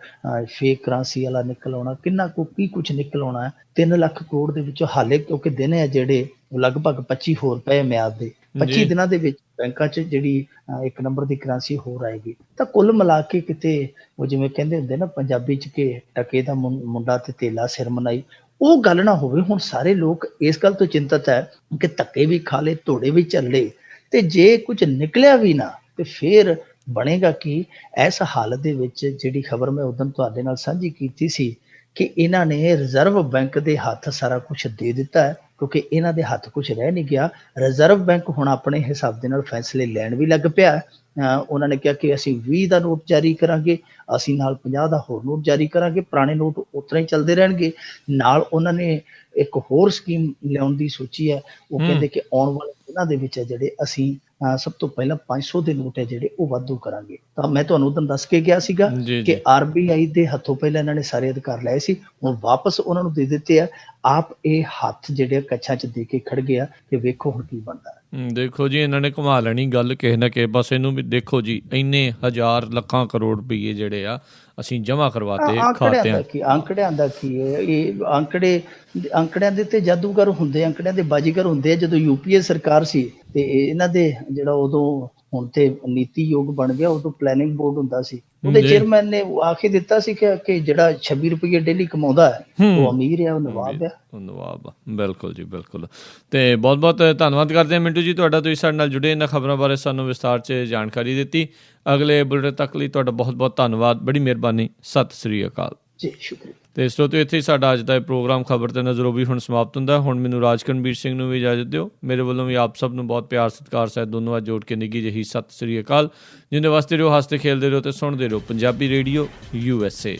ਫੇਕ ਕਰੰਸੀ ਵਾਲਾ ਨਿਕਲ ਆਉਣਾ, ਕਿੰਨਾ ਕੁ ਕੀ ਕੁਛ ਨਿਕਲ ਆਉਣਾ ਹੈ। 3 ਲੱਖ ਕਰੋੜ ਦੇ ਵਿੱਚੋਂ ਹਾਲੇ ਕਿਉਂਕਿ ਦਿਨ ਹੈ ਜਿਹੜੇ ਉਹ ਲਗਭਗ 25 ਹੋਰ ਪਏ ਮਿਆਦ ਦੇ, 25 ਦਿਨਾਂ ਦੇ ਵਿੱਚ ਬੈਂਕਾਂ 'ਚ ਜਿਹੜੀ 1 ਨੰਬਰ ਦੀ ਕਰੰਸੀ ਹੋਰ ਆਏਗੀ। ਤਾਂ ਕੁੱਲ ਮਿਲਾ ਕੇ ਕਿਤੇ ਉਹ ਜਿਵੇਂ ਕਹਿੰਦੇ ਹੁੰਦੇ ਨਾ ਪੰਜਾਬੀ 'ਚ ਕਿ ਟਕੇ ਦਾ ਮੁੰਡਾ ਤੇ ਧੇਲਾ ਸਿਰ ਮਨਾਈ, ਉਹ ਗੱਲ ਨਾ ਹੋਵੇ। ਹੁਣ ਸਾਰੇ ਲੋਕ ਇਸ ਗੱਲ ਤੋਂ ਚਿੰਤਤ ਹੈ ਕਿ ਧੱਕੇ ਵੀ ਖਾ ਲਏ, ਧੋੜੇ ਵੀ ਝੱਲੇ, ਤੇ ਜੇ ਕੁਝ ਨਿਕਲਿਆ ਵੀ ਨਾ ਤੇ ਫਿਰ ਬਣੇਗਾ ਕੀ। ਇਸ ਹਾਲਤ ਦੇ ਵਿੱਚ ਜਿਹੜੀ ਖਬਰ ਮੈਂ ਉਦੋਂ ਤੁਹਾਡੇ ਨਾਲ ਸਾਂਝੀ ਕੀਤੀ ਸੀ ਕਿ ਇਹਨਾਂ ਨੇ ਰਿਜ਼ਰਵ ਬੈਂਕ ਦੇ ਹੱਥ ਸਾਰਾ ਕੁਝ ਦੇ ਦਿੱਤਾ ਹੈ, ਕਿਉਂਕਿ ਇਹਨਾਂ ਦੇ ਹੱਥ ਕੁਝ ਰਹਿ ਨਹੀਂ ਗਿਆ। ਰਿਜ਼ਰਵ ਬੈਂਕ ਹੁਣ ਆਪਣੇ ਹਿਸਾਬ ਦੇ ਨਾਲ ਫੈਸਲੇ ਲੈਣ ਵੀ ਲੱਗ ਪਿਆ। ਉਹਨਾਂ ਨੇ ਕਿਹਾ ਕਿ ਅਸੀਂ 20 ਦਾ ਨੋਟ ਜਾਰੀ ਕਰਾਂਗੇ, ਅਸੀਂ ਨਾਲ 50 ਦਾ ਹੋਰ ਨੋਟ ਜਾਰੀ ਕਰਾਂਗੇ, ਪੁਰਾਣੇ ਨੋਟ ਉਸ ਤਰ੍ਹਾਂ ਹੀ ਚੱਲਦੇ ਰਹਿਣਗੇ। ਨਾਲ ਉਹਨਾਂ ਨੇ ਇੱਕ ਹੋਰ ਸਕੀਮ ਲਿਆਉਣ ਦੀ ਸੋਚੀ ਹੈ। ਉਹ ਕਹਿੰਦੇ ਕਿ ਆਉਣ ਵਾਲੇ ਦਿਨਾਂ ਦੇ ਵਿੱਚ ਜਿਹੜੇ ਅਸੀਂ ਸਭ ਤੋਂ ਪਹਿਲਾਂ 500 ਦੇ ਨੋਟ ਹੈ ਜਿਹੜੇ ਉਹ ਵਾਧੂ ਕਰਾਂਗੇ। ਤਾਂ ਮੈਂ ਤੁਹਾਨੂੰ ਉਦੋਂ ਦੱਸ ਕੇ ਗਿਆ ਸੀਗਾ ਕਿ RBI ਦੇ ਹੱਥੋਂ ਪਹਿਲਾਂ ਇਹਨਾਂ ਨੇ ਸਾਰੇ ਅਧਿਕਾਰ ਲਏ ਸੀ, ਹੁਣ ਵਾਪਸ ਉਹਨਾਂ ਨੂੰ ਦੇ ਦਿੱਤੇ ਆ। ਆਪ ਇਹ ਹੱਥ ਜਿਹੜੇ ਕੱਛਾਂ 'ਚ ਦੇ ਕੇ ਖੜ ਗਿਆ ਤੇ ਵੇਖੋ ਹੁਣ ਕੀ ਬਣਦਾ। ਦੇਖੋ ਜੀ, ਇਹਨਾਂ ਨੇ ਘੁਮਾ ਲੈਣੀ ਗੱਲ ਕਿਸੇ ਨਾ ਕਿਸੇ ਪਾਸੇ ਇਹਨੂੰ ਵੀ। ਦੇਖੋ ਜੀ, ਇੰਨੇ ਹਜ਼ਾਰ ਲੱਖਾਂ ਕਰੋੜ ਰੁਪਈਏ ਜਿਹੜੇ ਆ ਅਸੀਂ ਜਮ੍ਹਾਂ ਕਰਵਾਤੇ ਖਾਤਿਆਂ। ਅੰਕੜਿਆਂ ਦਾ ਕੀ ਹੈ, ਇਹ ਅੰਕੜਿਆਂ ਦੇ ਤੇ ਜਾਦੂਗਰ ਹੁੰਦੇ, ਅੰਕੜਿਆਂ ਦੇ ਬਾਜੀਗਰ ਹੁੰਦੇ ਆ। ਜਦੋਂ UPA ਸਰਕਾਰ ਸੀ ਤੇ ਇਹਨਾਂ ਦੇ ਜਿਹੜਾ ਉਦੋਂ ਹੁਣ ਤੇ ਨੀਤੀ ਆਯੋਗ ਬਣ ਗਿਆ, ਉਦੋਂ ਪਲੈਨਿੰਗ ਬੋਰਡ ਹੁੰਦਾ ਸੀ, ਉਹਦੇ ਚੇਅਰਮੈਨ ਨੇ ਆਖ ਹੀ ਦਿੱਤਾ ਸੀ ਕਿ ਜਿਹੜਾ 26 ਰੁਪਏ ਡੇਲੀ ਕਮਾਉਂਦਾ ਹੈ ਉਹ ਅਮੀਰ ਹੈ, ਉਹ ਨਵਾਬ ਹੈ। ਨਵਾਬ, ਬਿਲਕੁਲ ਜੀ, ਬਿਲਕੁਲ। ਤੇ ਬਹੁਤ ਬਹੁਤ ਧੰਨਵਾਦ ਕਰਦੇ ਹਾਂ ਮਿੰਟੂ ਜੀ ਤੁਹਾਡਾ, ਤੁਸੀਂ ਸਾਡੇ ਨਾਲ ਜੁੜੇ, ਇਹਨਾਂ ਖਬਰਾਂ ਬਾਰੇ ਸਾਨੂੰ ਵਿਸਤਾਰ 'ਚ ਜਾਣਕਾਰੀ ਦਿੱਤੀ। ਅਗਲੇ ਬੁਲੇਟਿਨ ਤੱਕ ਲਈ ਤੁਹਾਡਾ ਬਹੁਤ ਬਹੁਤ ਧੰਨਵਾਦ, ਬੜੀ ਮਿਹਰਬਾਨੀ। ਸਤਿ ਸ੍ਰੀ ਅਕਾਲ ਜੀ, ਸ਼ੁਕਰੀਆ। ਤੇ ਸਰੋਤਿਓ, ਇੱਥੇ ਹੀ ਸਾਡਾ ਅੱਜ ਦਾ ਇਹ ਪ੍ਰੋਗਰਾਮ ਖਬਰ ਤੇ ਨਜ਼ਰ ਉਹ ਵੀ ਹੁਣ ਸਮਾਪਤ ਹੁੰਦਾ। ਹੁਣ ਮੈਨੂੰ ਰਾਜਕਰਨਵੀਰ ਸਿੰਘ ਨੂੰ ਵੀ ਇਜਾਜ਼ਤ ਦਿਓ। ਮੇਰੇ ਵੱਲੋਂ ਵੀ ਆਪ ਸਭ ਨੂੰ ਬਹੁਤ ਪਿਆਰ ਸਤਿਕਾਰ ਸਹਿਤ ਦੋਨੋਂ ਹੱਥ ਜੋੜ ਕੇ ਨਿੱਘੀ ਜਿਹੀ ਸਤਿ ਸ੍ਰੀ ਅਕਾਲ। ਜਿੰਦੇ ਵਾਸਤੇ ਰਹੋ, ਹੱਸਦੇ ਖੇਲਦੇ ਰਹੋ ਤੇ ਸੁਣਦੇ ਰਹੋ ਪੰਜਾਬੀ ਰੇਡੀਓ USA।